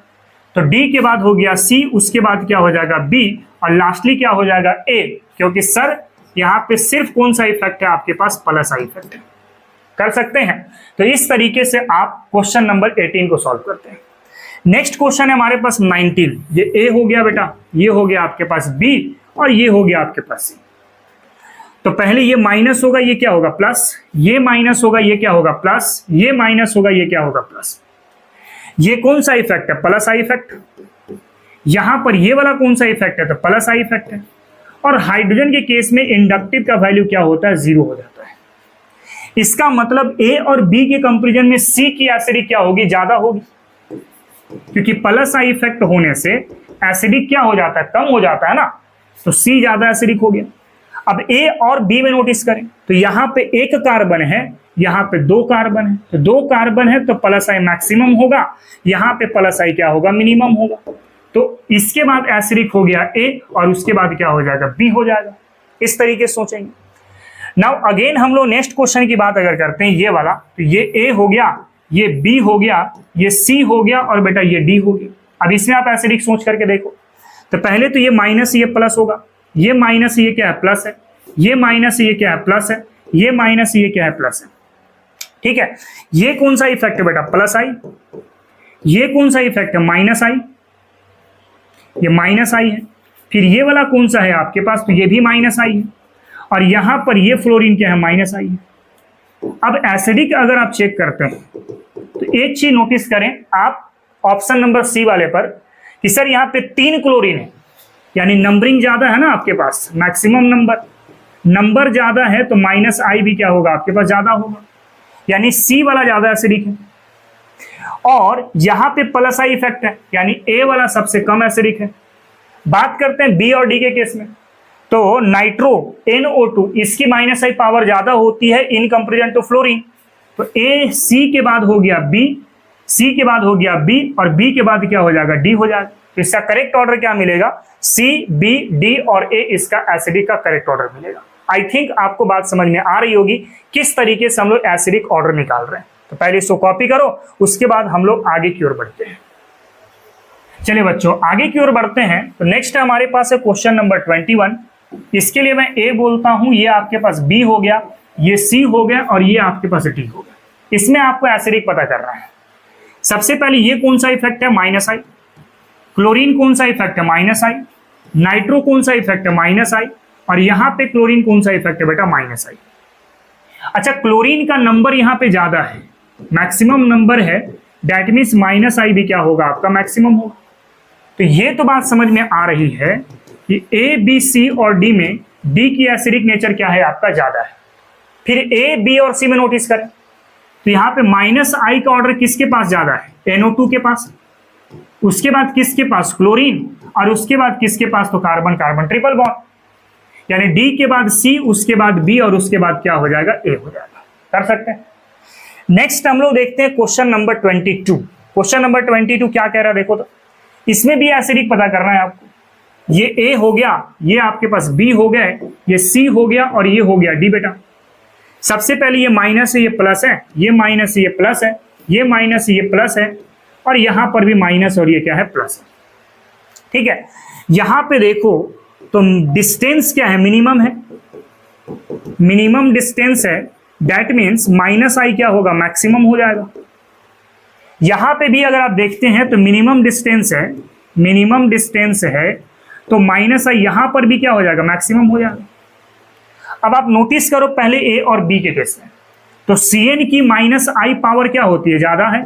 तो डी के बाद हो गया सी, उसके बाद क्या हो जाएगा बी, और लास्टली क्या हो जाएगा ए, क्योंकि सर यहाँ पे सिर्फ कौन सा इफेक्ट है आपके पास, प्लस आई इफेक्ट है। कर सकते हैं। तो इस तरीके से आप क्वेश्चन नंबर 18 को सॉल्व करते हैं। नेक्स्ट क्वेश्चन है हमारे पास 19। ये ए हो गया बेटा, ये हो गया आपके पास बी और ये हो गया आपके पास सी। तो पहले ये माइनस होगा, ये क्या होगा प्लस, ये माइनस होगा, ये क्या होगा प्लस, ये माइनस होगा, ये क्या होगा प्लस। ये कौन सा इफेक्ट है, प्लस आई इफेक्ट। यहां पर ये वाला कौन सा इफेक्ट है, तो प्लस आई इफेक्ट है। और हाइड्रोजन के केस में इंडक्टिव का वैल्यू क्या होता है, 0 हो जाता है। इसका मतलब ए और बी के कंपेरिजन में सी की एसिडिक क्या होगी, ज्यादा होगी, क्योंकि प्लस आई इफेक्ट होने से एसिडिक क्या हो जाता है, कम हो जाता है ना। तो सी ज्यादा एसिडिक हो गया। अब ए और बी में नोटिस करें तो यहां पे एक कार्बन है, यहां पे 2 कार्बन है, तो 2 कार्बन है तो प्लस आई मैक्सिमम होगा, यहां पे प्लस आई क्या होगा, मिनिमम होगा। तो इसके बाद एसिडिक हो गया ए और उसके बाद क्या हो जाएगा, बी हो जाएगा। इस तरीके से सोचेंगे। नाउ अगेन हम लोग नेक्स्ट क्वेश्चन की बात अगर करते हैं, ये वाला, तो ये ए हो गया, ये बी हो गया, ये सी हो गया और बेटा ये डी हो गया। अब इसमें आप एसिडिक सोच करके देखो, तो पहले तो ये माइनस, ये प्लस होगा, ये माइनस, ये क्या है प्लस है, ये माइनस, ये क्या है प्लस है, ये माइनस, ये क्या है प्लस है। ठीक है, ये कौन सा इफेक्ट है बेटा, प्लस आई। ये कौन सा इफेक्ट है, माइनस आई, ये माइनस आई है। फिर ये वाला कौन सा है आपके पास, तो ये भी माइनस आई है। और यहां पर ये फ्लोरीन क्या है, माइनस आई है। अब एसिडिक अगर आप चेक करते हैं तो एक चीज नोटिस करें आप, ऑप्शन नंबर सी वाले पर कि सर यहाँ पे 3 क्लोरीन है, यानी नंबरिंग ज्यादा है ना आपके पास, मैक्सिमम नंबर ज्यादा है तो -I भी क्या होगा आपके पास ज्यादा होगा, यानी सी वाला ज्यादा एसिडिक है। और यहां पे +I इफेक्ट है, यानी ए वाला सबसे कम एसिडिक है। बात करते हैं बी और डी के केस में, तो नाइट्रो NO2 इसकी -I पावर ज्यादा होती है इन कंपेरिजन टू फ्लोरीन, तो ए सी के बाद हो गया बी, सी के बाद हो गया बी, और बी के बाद क्या हो जाएगा डी हो जाएगा। तो इसका करेक्ट ऑर्डर क्या मिलेगा, सी बी डी और ए इसका एसिडिक का करेक्ट ऑर्डर मिलेगा। आई थिंक आपको बात समझ में आ रही होगी किस तरीके से हम लोग एसिडिक ऑर्डर निकाल रहे हैं। तो पहले इसको कॉपी करो, उसके बाद हम लोग आगे की ओर बढ़ते हैं। चलिए बच्चों आगे की ओर बढ़ते हैं। तो नेक्स्ट हमारे पास है क्वेश्चन नंबर 21। इसके लिए मैं ए बोलता हूं, ये आपके पास बी हो गया, ये सी हो गया और ये आपके पास डी हो गया। इसमें आपको एसिडिक पता करना है। सबसे पहले ये कौन सा इफेक्ट है, -I। क्लोरीन कौन सा इफेक्ट है, -I। नाइट्रो कौन सा इफेक्ट है, -I। और यहां पे क्लोरीन कौन सा इफेक्ट है बेटा, -I। अच्छा, क्लोरीन का नंबर यहां पे ज्यादा है, मैक्सिमम नंबर है, दैट मीन्स -I भी क्या होगा आपका मैक्सिमम होगा। तो ये तो बात समझ में आ रही है कि ए बी सी और डी में डी की एसिडिक नेचर क्या है आपका ज्यादा है। फिर ए बी और सी में नोटिस करें तो यहाँ पे -I का ऑर्डर किसके पास ज्यादा है, NO2 के पास, उसके बाद किसके पास, क्लोरीन, और उसके बाद किसके पास, तो कार्बन कार्बन ट्रिपल बॉन्ड, यानी डी के बाद सी, उसके बाद बी और उसके बाद क्या हो जाएगा, ए हो जाएगा। कर सकते हैं। नेक्स्ट हम लोग देखते हैं क्वेश्चन नंबर 22। क्वेश्चन नंबर 22 क्या कह रहा है देखो, तो इसमें भी एसिडिक पता करना है आपको। ये ए हो गया, ये आपके पास बी हो गया, ये सी हो गया और ये हो गया डी बेटा। सबसे पहले ये माइनस है, ये प्लस है, ये माइनस है, ये प्लस है, ये माइनस है, ये प्लस है, और यहां पर भी माइनस और ये क्या है, प्लस है। ठीक है, यहां पे देखो तो डिस्टेंस क्या है, मिनिमम है, मिनिमम डिस्टेंस है, दैट मीन्स -I क्या होगा, मैक्सिमम हो जाएगा। यहां पे भी अगर आप देखते हैं तो मिनिमम डिस्टेंस है, मिनिमम डिस्टेंस है, तो -I यहां पर भी क्या हो जाएगा, मैक्सिमम हो जाएगा। अब आप नोटिस करो पहले ए और बी के केस में, तो CN की -I पावर क्या होती है, ज्यादा है,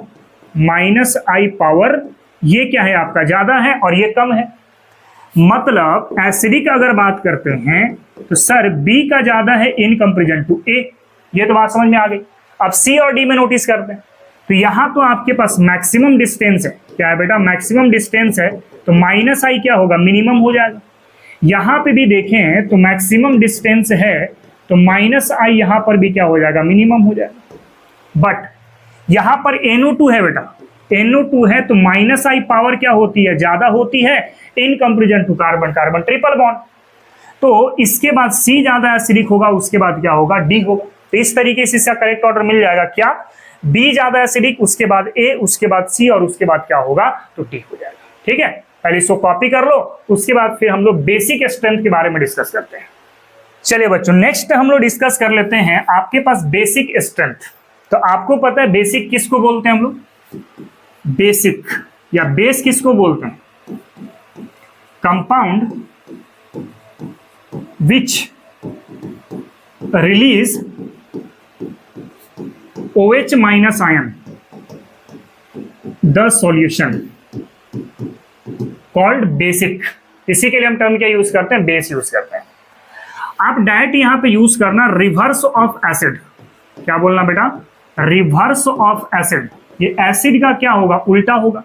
-I पावर ये क्या है आपका ज्यादा है और ये कम है। मतलब एसिडिक अगर बात करते हैं तो सर बी का ज्यादा है इन कंपेरिजन टू ए, ये तो बात समझ में आ गई। अब सी और डी में नोटिस करते हैं तो यहां तो आपके पास मैक्सिमम डिस्टेंस है, क्या है बेटा, मैक्सिमम डिस्टेंस है, तो -I क्या होगा, मिनिमम हो जाएगा। यहां पे भी देखें तो मैक्सिमम डिस्टेंस है, तो -I यहां पर भी क्या हो जाएगा, मिनिमम हो जाएगा। बट यहां पर NO2 है बेटा, NO2 है तो -I पावर क्या होती है, ज्यादा होती है in comparison to carbon carbon triple bond. तो इसके बाद C ज्यादा एसिडिक होगा, उसके बाद क्या होगा, D होगा। तो इस तरीके से इसका करेक्ट ऑर्डर मिल जाएगा, क्या, B ज्यादा एसिडिक, उसके बाद A, उसके बाद C और उसके बाद क्या होगा, तो D हो जाएगा। ठीक है, पहले इसको कॉपी कर लो, उसके बाद फिर हम लोग बेसिक स्ट्रेंथ के बारे में डिस्कस करते हैं। चलिए बच्चों नेक्स्ट हम लोग डिस्कस कर लेते हैं आपके पास बेसिक स्ट्रेंथ। तो आपको पता है बेसिक किसको बोलते हैं हम लोग, बेसिक या बेस किसको बोलते हैं, compound which release OH minus ion the solution called basic. इसी के लिए हम टर्म क्या यूज करते हैं, बेस यूज करते हैं। आप डायरेक्ट यहां पे यूज करना रिवर्स ऑफ एसिड, क्या बोलना बेटा, रिवर्स ऑफ एसिड। ये एसिड का क्या होगा, उल्टा होगा,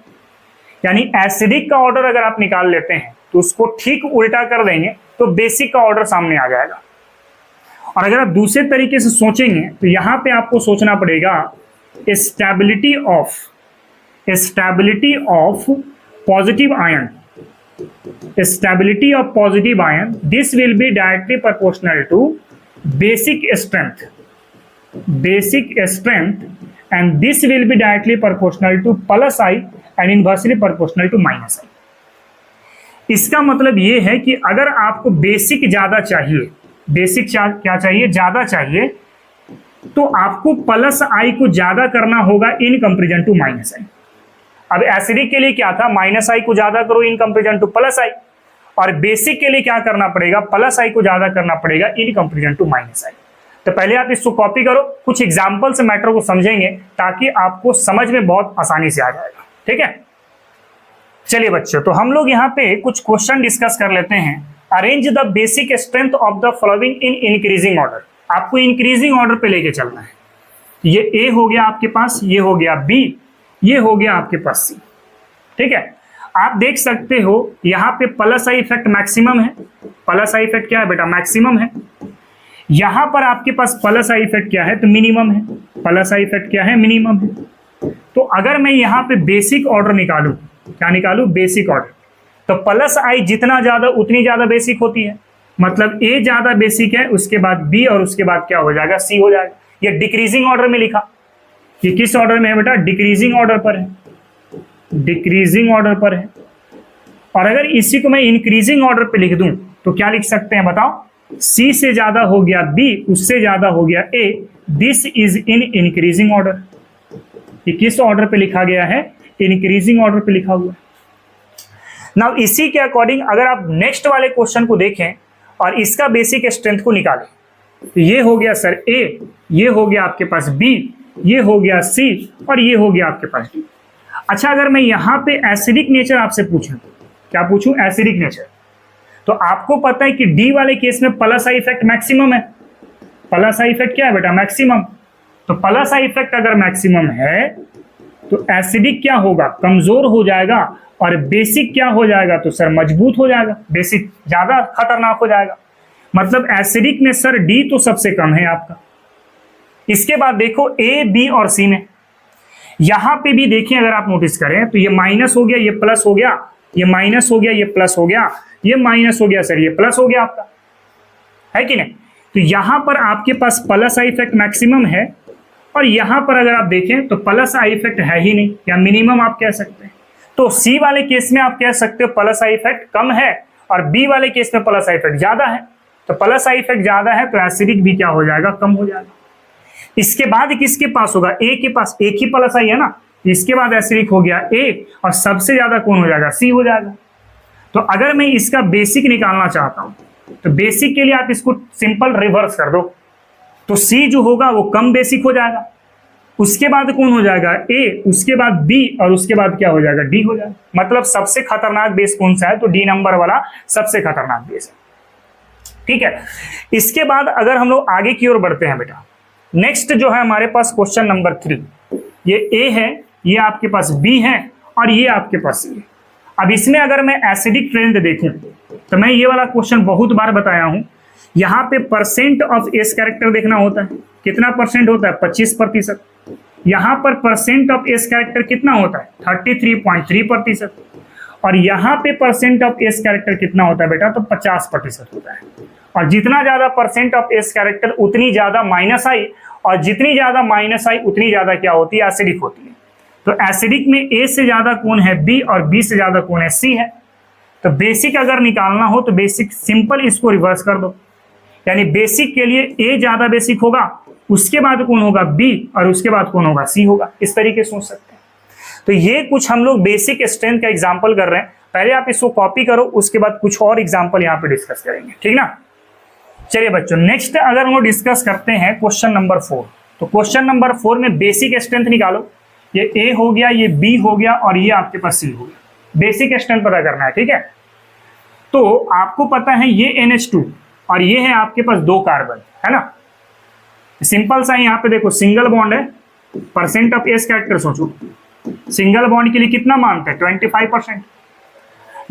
यानी एसिडिक का ऑर्डर अगर आप निकाल लेते हैं तो उसको ठीक उल्टा कर देंगे तो बेसिक का ऑर्डर सामने आ जाएगा। और अगर आप दूसरे तरीके से सोचेंगे तो यहां पे आपको सोचना पड़ेगा stability of positive ion, stability of positive ion, this will be directly proportional to basic strength, and this will be directly proportional to plus I and inversely proportional to minus I। इसका मतलब ये है कि अगर आपको basic ज्यादा चाहिए, basic क्या चाहिए, ज्यादा चाहिए, तो आपको प्लस I को ज्यादा करना होगा in comparison to minus I। अब एसिडिक के लिए क्या था, -I को ज्यादा करो इन कंपेरिजन टू +I, और बेसिक के लिए क्या करना पड़ेगा, +I को ज्यादा करना पड़ेगा इन कंपेरिजन टू -I। तो पहले आप इसको कॉपी करो, कुछ एग्जांपल से मैटर को समझेंगे ताकि आपको समझ में बहुत आसानी से आ जाएगा। ठीक है, चलिए बच्चों, तो हम लोग यहाँ पे कुछ क्वेश्चन डिस्कस कर लेते हैं। Arrange the basic strength of the following in increasing order. आपको इंक्रीजिंग ऑर्डर पे लेके चलना है। ये ए हो गया आपके पास, ये हो गया बी, ये हो गया आपके पास सी। ठीक है, आप देख सकते हो यहाँ पे प्लस आई इफेक्ट मैक्सिमम है। प्लस आई इफेक्ट क्या है बेटा? मैक्सिमम है। यहां पर आपके पास प्लस आई इफेक्ट क्या है? तो मिनिमम है। प्लस आई इफेक्ट क्या है? मिनिमम है। तो अगर मैं यहाँ पे बेसिक ऑर्डर निकालूं, क्या निकालूं? Basic order. तो प्लस आई जितना ज्यादा उतनी ज्यादा बेसिक होती है, मतलब ए ज्यादा बेसिक है, उसके बाद बी, और उसके बाद क्या हो जाएगा? सी हो जाएगा। ये डिक्रीजिंग ऑर्डर में लिखा। ये किस ऑर्डर में है बेटा? डिक्रीजिंग ऑर्डर पर है। डिक्रीजिंग ऑर्डर पर है। और अगर इसी को मैं इंक्रीजिंग ऑर्डर पे लिख दूं तो क्या लिख सकते हैं बताओ? सी से ज्यादा हो गया बी, उससे ज्यादा हो गया A, this is in increasing order. ये किस ऑर्डर पे लिखा गया है? इंक्रीजिंग ऑर्डर पे लिखा हुआ है। नाउ इसी के अकॉर्डिंग अगर आप नेक्स्ट वाले क्वेश्चन को देखें और इसका बेसिक स्ट्रेंथ को निकालें, तो ये हो गया सर ए, ये हो गया आपके पास बी, ये हो गया सी, और ये हो गया आपके पास डी। अच्छा, अगर मैं यहाँ पे एसिडिक नेचर आपसे पूछूं, क्या पूछूं? Acidic nature. तो आपको पता है कि डी वाले केस में प्लस आई इफेक्ट मैक्सिमम है। प्लस आई इफेक्ट क्या है बेटा? मैक्सिमम। तो प्लस आई इफेक्ट अगर मैक्सिमम है तो एसिडिक क्या होगा? कमजोर हो जाएगा। और बेसिक क्या हो जाएगा? तो सर मजबूत हो जाएगा। बेसिक ज्यादा खतरनाक हो जाएगा। मतलब एसिडिक में सर डी तो सबसे कम है आपका। इसके बाद देखो ए, बी और सी में, यहां पे भी देखिए अगर आप नोटिस करें तो ये माइनस हो गया, ये प्लस हो गया, ये माइनस हो गया, ये प्लस हो गया, ये माइनस हो गया, सर ये प्लस हो गया आपका, है कि नहीं? तो यहां पर आपके पास प्लस आई इफेक्ट मैक्सिमम है, और यहां पर अगर आप देखें तो प्लस आई इफेक्ट है ही नहीं, या मिनिमम आप कह सकते हैं। तो सी वाले केस में आप कह सकते हो प्लस आई इफेक्ट कम है, और बी वाले केस में प्लस आई इफेक्ट ज्यादा है। तो प्लस आई इफेक्ट ज्यादा है तो एसिडिक भी क्या हो जाएगा? कम हो जाएगा। इसके बाद किसके पास होगा? ए के पास। एक ही प्लस आई है ना, इसके बाद एसिडिक हो गया ए, और सबसे ज्यादा कौन हो जाएगा? सी हो जाएगा। तो अगर मैं इसका बेसिक निकालना चाहता हूं तो बेसिक के लिए आप इसको सिंपल रिवर्स कर दो, तो सी जो होगा वो कम बेसिक हो जाएगा। उसके बाद कौन हो जाएगा? ए, उसके बाद बी, और उसके बाद क्या हो जाएगा? डी हो जाएगा। मतलब सबसे खतरनाक बेस कौन सा है? तो डी नंबर वाला सबसे खतरनाक बेस है। ठीक है, इसके बाद अगर हम लोग आगे की ओर बढ़ते हैं बेटा, नेक्स्ट जो है हमारे पास क्वेश्चन नंबर 3, ये ए है, ये आपके पास बी है, और ये आपके पास सी है। अब इसमें अगर मैं एसिडिक ट्रेंड देखूं तो मैं ये वाला क्वेश्चन बहुत बार बताया हूं, यहाँ पे परसेंट ऑफ एस कैरेक्टर देखना होता है। कितना परसेंट होता है? 25%। यहाँ पर परसेंट ऑफ एस कैरेक्टर कितना होता है? 33.3%। और यहाँ पे परसेंट ऑफ एस कैरेक्टर कितना होता है बेटा? तो 50% होता है। और जितना ज्यादा परसेंट ऑफ एस कैरेक्टर उतनी ज्यादा माइनस आई, और जितनी ज्यादा माइनस आई उतनी ज्यादा क्या होती है? एसिडिक होती है। तो एसिडिक में ए से ज्यादा कौन है? बी, और बी से ज्यादा कौन है? सी है। तो बेसिक अगर निकालना हो तो बेसिक सिंपल इसको रिवर्स कर दो, यानी बेसिक के लिए ए ज्यादा बेसिक होगा, उसके बाद कौन होगा? बी, और उसके बाद कौन होगा? सी होगा। इस तरीके से सोच सकते हैं। तो ये कुछ हम लोग बेसिक स्ट्रेंथ का एग्जाम्पल कर रहे हैं। पहले आप इसको कॉपी करो, उसके बाद कुछ और एग्जाम्पल यहाँ पे डिस्कस करेंगे, ठीक ना? चलिए बच्चों, नेक्स्ट अगर हम लोग डिस्कस करते हैं क्वेश्चन नंबर 4, तो क्वेश्चन नंबर 4 में बेसिक स्ट्रेंथ निकालो। ये ए हो गया, ये बी हो गया, और ये आपके पास सी हो गया। बेसिक स्ट्रेंथ पता करना है, ठीक है? तो आपको पता है ये NH2 और ये है आपके पास 2 कार्बन, है ना? सिंपल सा यहाँ पे देखो, सिंगल बॉन्ड है, परसेंट ऑफ एस कैरेक्टर सोचो, सिंगल बॉन्ड के लिए कितना मांगता है? 25%।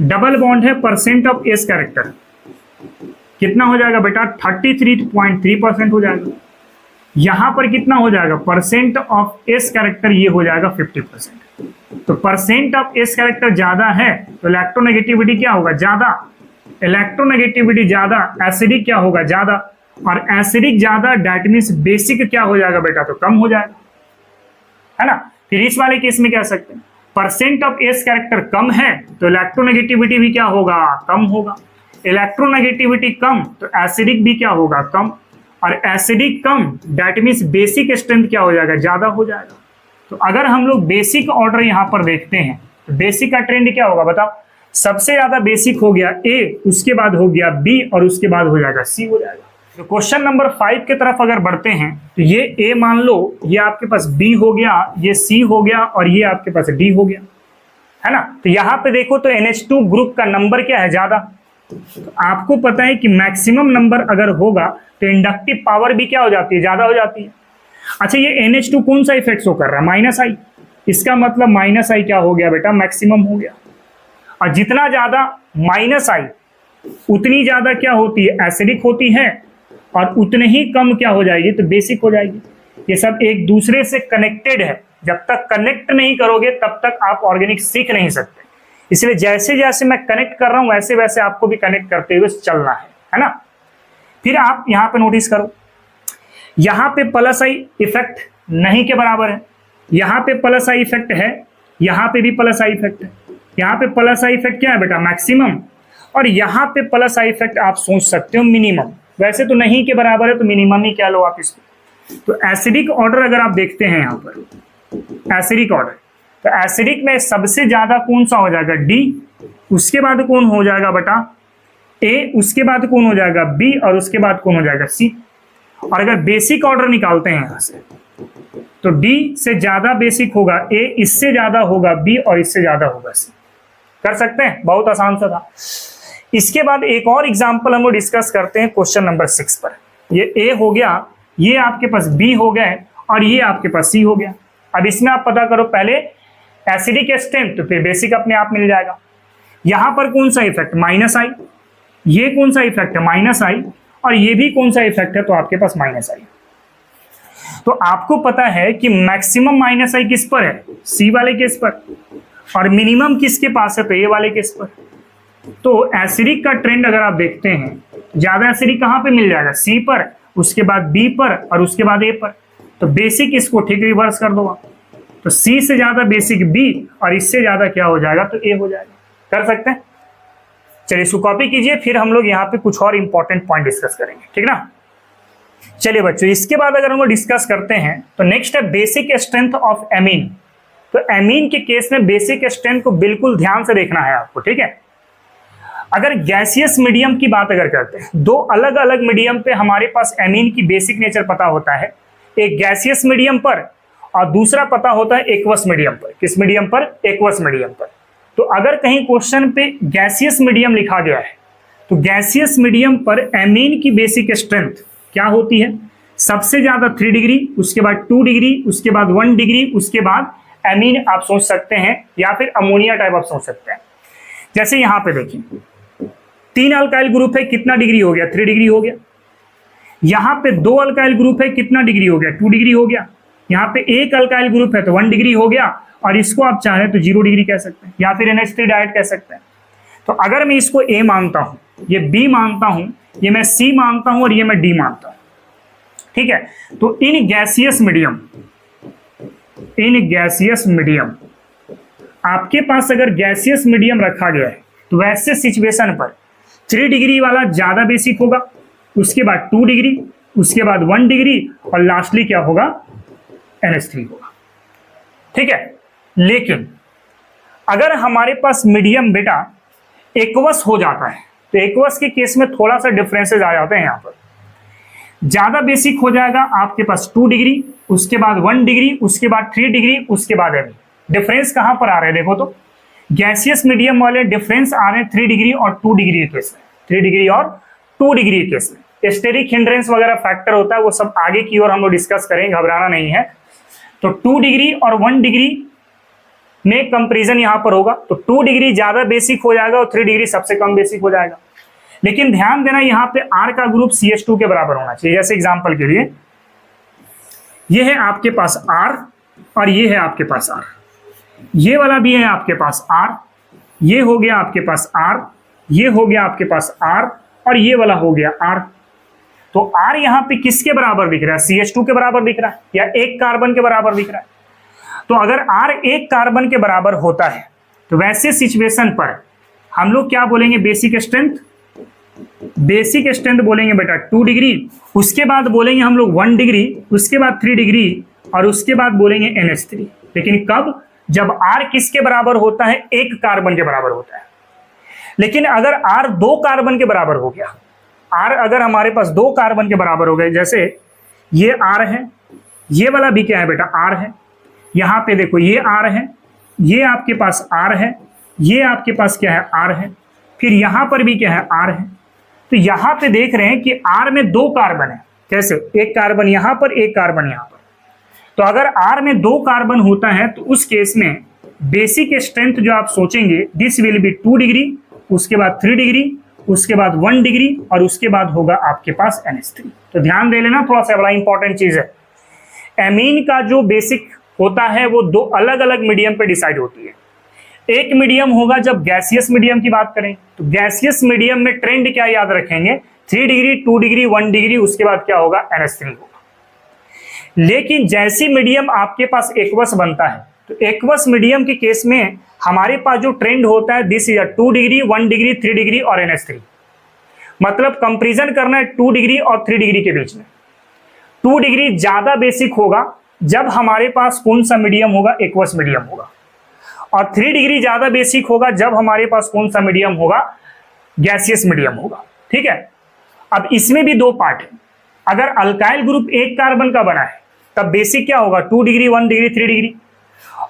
डबल बॉन्ड है, परसेंट ऑफ एस कैरेक्टर कितना हो जाएगा बेटा? 33.3% हो जाएगा। यहां पर कितना हो जाएगा? परसेंट ऑफ एस कैरेक्टर ये हो जाएगा 50%। तो परसेंट ऑफ एस कैरेक्टर ज्यादा है तो इलेक्ट्रोनेगेटिविटी क्या होगा? ज्यादा। इलेक्ट्रोनेगेटिविटी ज्यादा, एसिडिक क्या होगा? ज्यादा। और एसिडिक ज्यादा, दैट मींस बेसिक क्या हो जाएगा बेटा? तो कम हो जाएगा, है ना? फिर इस वाले केस में कह सकते हैं परसेंट ऑफ एस कैरेक्टर कम है तो इलेक्ट्रोनेगेटिविटी भी क्या होगा? कम होगा। इलेक्ट्रोनेगेटिविटी कम तो एसिडिक भी क्या होगा? कम। और acidic come, that means basic strength क्या हो जाएगा? ज्यादा हो जाएगा। तो अगर हम लोग बेसिक ऑर्डर यहां पर देखते हैं तो बेसिक का ट्रेंड क्या होगा बताओ? सबसे ज्यादा बेसिक हो गया ए, उसके बाद हो गया बी, और उसके बाद हो जाएगा सी हो जाएगा। तो क्वेश्चन नंबर 5 की तरफ अगर बढ़ते हैं तो ये ए मान लो, ये आपके पास बी हो गया, ये सी हो गया, और ये आपके पास डी हो गया। है ना। तो यहाँ पे देखो तो NH2 ग्रुप का नंबर क्या है, ज्यादा। तो आपको पता है कि मैक्सिमम नंबर अगर होगा तो इंडक्टिव पावर भी क्या हो जाती है, ज्यादा हो जाती है। अच्छा, ये NH2 कौन सा इफेक्ट शो कर रहा है, माइनस आई। इसका मतलब माइनस आई क्या हो गया बेटा, मैक्सिमम हो गया। और जितना ज्यादा माइनस आई उतनी ज्यादा क्या होती है, एसिडिक होती है, और उतने ही कम क्या हो जाएगी, तो बेसिक हो जाएगी। ये सब एक दूसरे से कनेक्टेड है। जब तक कनेक्ट नहीं करोगे तब तक आप ऑर्गेनिक सीख नहीं सकते। इसलिए जैसे जैसे मैं कनेक्ट कर रहा हूं वैसे वैसे आपको भी कनेक्ट करते हुए चलना है ना। फिर आप यहां पे नोटिस करो, यहां पे प्लस आई इफेक्ट नहीं के बराबर है, यहां पे प्लस आई इफेक्ट है, यहां पे भी प्लस आई इफेक्ट है। यहां पे प्लस आई इफेक्ट क्या है बेटा, मैक्सिमम, और यहां पे प्लस आई इफेक्ट आप सोच सकते हो मिनिमम। वैसे तो नहीं के बराबर है तो मिनिमम ही क्या लो आप इसको। तो एसिडिक ऑर्डर अगर आप देखते हैं यहां पर एसिडिक ऑर्डर, तो एसिडिक में सबसे ज्यादा कौन सा हो जाएगा, डी, उसके बाद कौन हो जाएगा बेटा ए, उसके बाद कौन हो जाएगा बी, और उसके बाद कौन हो जाएगा सी। और अगर बेसिक ऑर्डर निकालते हैं यहां से तो डी से ज्यादा बेसिक होगा ए, इससे ज्यादा होगा बी, और इससे ज्यादा होगा सी। कर सकते हैं, बहुत आसान सा था। इसके बाद एक और एग्जांपल हम लोग डिस्कस करते हैं क्वेश्चन नंबर 6 पर। ये ए हो गया, ये आपके पास बी हो गए, और ये आपके पास सी हो गया। अब इसमें आप पता करो पहले एसिडिक स्ट्रेंथ, तो फिर बेसिक अपने आप मिल जाएगा। यहां पर कौन सा इफेक्ट, माइनस आई, ये कौन सा इफेक्ट है, माइनस आई, और ये भी कौन सा इफेक्ट है, तो आपके पास माइनस आई। तो आपको पता है कि मैक्सिमम माइनस आई किस पर है, सी वाले केस पर, और मिनिमम किसके पास है, तो ए वाले केस पर। तो एसिडिक का ट्रेंड अगर आप देखते हैं, ज्यादा एसिडिक कहां पे मिल जाएगा, सी पर, उसके बाद बी पर, और उसके बाद ए पर। तो बेसिक इसको ठीक रिवर्स कर दो आप, तो सी से ज्यादा बेसिक बी, और इससे ज्यादा क्या हो जाएगा, तो ए हो जाएगा। कर सकते हैं। चलिए इसको कॉपी कीजिए, फिर हम लोग यहाँ पे कुछ और इंपॉर्टेंट पॉइंट डिस्कस करेंगे, ठीक ना। चलिए बच्चों, इसके बाद अगर हम लोग डिस्कस करते हैं तो नेक्स्ट है बेसिक स्ट्रेंथ ऑफ एमीन। तो एमीन के केस में बेसिक स्ट्रेंथ को बिल्कुल ध्यान से देखना है आपको, ठीक है। अगर गैसियस मीडियम की बात अगर करते हैं, दो अलग अलग मीडियम पे हमारे पास एमीन की बेसिक नेचर पता होता है। एक गैसियस मीडियम पर और दूसरा पता होता है एक्वस मीडियम पर। किस मीडियम पर, एक्वस मीडियम पर। तो अगर कहीं क्वेश्चन पे गैसियस मीडियम लिखा गया है तो गैसियस मीडियम पर एमीन की बेसिक स्ट्रेंथ क्या होती है, सबसे ज्यादा 3 डिग्री, उसके बाद 2 डिग्री, उसके बाद 1 डिग्री, उसके बाद एमीन आप सोच सकते हैं, या फिर अमोनिया टाइप आप सोच सकते हैं। जैसे यहां पे देखिए 3 अल्काइल ग्रुप है, कितना डिग्री हो गया, 3 डिग्री हो गया। यहां पे 2 अल्काइल ग्रुप है, कितना डिग्री हो गया, 2 डिग्री हो गया। यहाँ पे 1 अल्काइल ग्रुप है तो 1 डिग्री हो गया, और इसको आप चाहें तो 0 डिग्री कह सकते हैं, या फिर NH3 डायरेक्ट कह सकते हैं। तो अगर मैं इसको A मानता हूं, ये B मानता हूं, ये मैं C मानता हूं, और ये मैं D मानता हूं, ठीक है। तो इन गैसियस मीडियम आपके पास अगर गैसियस मीडियम रखा गया है तो वैसे सिचुएशन पर 3 डिग्री वाला ज्यादा बेसिक होगा, उसके बाद 2 डिग्री, उसके बाद 1 डिग्री, और लास्टली क्या होगा, NH3 होगा, ठीक है। लेकिन अगर हमारे पास मीडियम बेटा एक्वस हो जाता है तो एक्वस के केस में थोड़ा सा डिफरेंसेस आ जाते हैं। यहां पर ज्यादा बेसिक हो जाएगा आपके पास 2 डिग्री, उसके बाद 1 डिग्री, उसके बाद 3 डिग्री, उसके बाद एमी। डिफरेंस कहां पर आ रहे हैं, देखो तो गैसियस मीडियम वाले डिफरेंस आ रहे हैं 3 डिग्री और 2 डिग्री केस में, 3 डिग्री और 2 डिग्री केस में। स्टेरिक हिंड्रेंस वगैरह फैक्टर होता है, वो सब आगे की ओर हम लोग डिस्कस करेंगे, घबराना नहीं है। तो 2 डिग्री और 1 डिग्री में कंपैरिजन यहां पर होगा, तो 2 डिग्री ज्यादा बेसिक हो जाएगा और 3 डिग्री सबसे कम बेसिक हो जाएगा। लेकिन ध्यान देना यहाँ पे R का ग्रुप CH2 के बराबर होना चाहिए। जैसे एग्जांपल के लिए ये है आपके पास R, और ये है आपके पास R, ये वाला भी है आपके पास R, ये हो गया आपके पास R, ये हो गया आपके पास R, और ये वाला हो गया R। तो R यहाँ पे किसके बराबर दिख रहा है, CH2 के बराबर दिख रहा है, या 1 कार्बन के बराबर दिख रहा है। तो अगर R 1 कार्बन के बराबर होता है तो वैसे सिचुएशन पर हम लोग क्या बोलेंगे, बेसिक स्ट्रेंथ बोलेंगे बेटा 2 डिग्री, उसके बाद बोलेंगे हम लोग 1 डिग्री, उसके बाद 3 डिग्री, और उसके बाद बोलेंगे NH3। लेकिन कब, जब R किसके बराबर होता है, 1 कार्बन के बराबर होता है। लेकिन अगर R 2 कार्बन के बराबर हो गया, R अगर हमारे पास 2 कार्बन के बराबर हो गए, जैसे ये R है, ये वाला भी क्या है बेटा R है, यहां पे देखो ये R है, ये आपके पास R है, ये आपके पास क्या है R है, फिर यहां पर भी क्या है R है। तो यहां पे देख रहे हैं कि R में 2 कार्बन है। कैसे? एक कार्बन यहां पर, एक कार्बन यहां पर। तो अगर R में 2 कार्बन होता है तो उस केस में बेसिक स्ट्रेंथ जो आप सोचेंगे, दिस विल बी 2 डिग्री, उसके बाद 3 डिग्री, उसके बाद 1 डिग्री और उसके बाद होगा आपके पास NH3। तो ध्यान दे लेना, थोड़ा सा बड़ा इंपॉर्टेंट चीज है। एमीन का जो बेसिक होता है वो 2 अलग अलग मीडियम पे डिसाइड होती है। एक मीडियम होगा जब गैसियस मीडियम की बात करें, तो गैसियस मीडियम में ट्रेंड क्या याद रखेंगे, 3 डिग्री, 2 डिग्री, 1 डिग्री, उसके बाद क्या होगा, NH3 होगा। लेकिन जैसी मीडियम आपके पास एक्वस बनता है, तो एक्वस मीडियम के केस में हमारे पास जो ट्रेंड होता है, this is 2 degree, 1 degree, 3 degree और NH3। मतलब कंपैरिजन करना है 2 डिग्री और 3 डिग्री के बीच में। 2 डिग्री ज्यादा बेसिक होगा जब हमारे पास कौन सा मीडियम होगा, एक्वस मीडियम होगा, और 3 डिग्री ज्यादा बेसिक होगा जब हमारे पास कौन सा मीडियम होगा, गैसियस मीडियम होगा। ठीक है। अब इसमें भी 2 पार्ट है। अगर अल्काइल ग्रुप 1 कार्बन का बना है तब बेसिक क्या होगा, 2 डिग्री, 1 डिग्री, 3 डिग्री।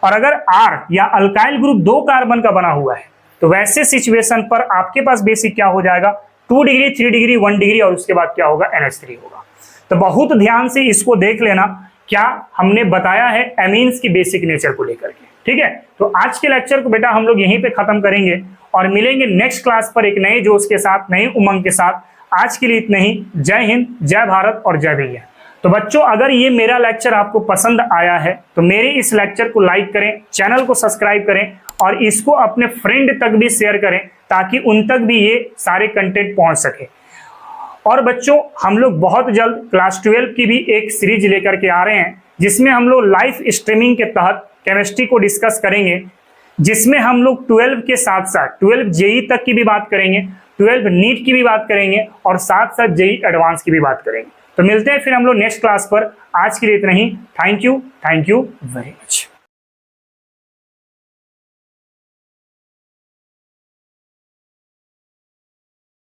और अगर R या अल्काइल ग्रुप 2 कार्बन का बना हुआ है तो वैसे सिचुएशन पर आपके पास बेसिक क्या हो जाएगा, 2 डिग्री, 3 डिग्री, 1 डिग्री और उसके बाद क्या होगा, NH3 होगा। तो बहुत ध्यान से इसको देख लेना, क्या हमने बताया है एमीन्स की बेसिक नेचर को लेकर के। ठीक है। तो आज के लेक्चर को बेटा हम लोग यहीं पे खत्म करेंगे और मिलेंगे नेक्स्ट क्लास पर एक नए जोश के साथ, नए उमंग के साथ। आज के लिए इतना ही। जय हिंद, जय भारत और जय भैया। तो बच्चों, अगर ये मेरा लेक्चर आपको पसंद आया है तो मेरे इस लेक्चर को लाइक करें, चैनल को सब्सक्राइब करें और इसको अपने फ्रेंड तक भी शेयर करें ताकि उन तक भी ये सारे कंटेंट पहुंच सके। और बच्चों, हम लोग बहुत जल्द क्लास 12 की भी एक सीरीज लेकर के आ रहे हैं जिसमें हम लोग लाइव स्ट्रीमिंग के तहत केमिस्ट्री को डिस्कस करेंगे, जिसमें हम लोग 12 के साथ साथ 12 जेई तक की भी बात करेंगे, 12 नीट की भी बात करेंगे और साथ साथ जेई एडवांस की भी बात करेंगे। तो मिलते हैं फिर हम लोग नेक्स्ट क्लास पर। आज के लिए इतना ही। Thank you very much.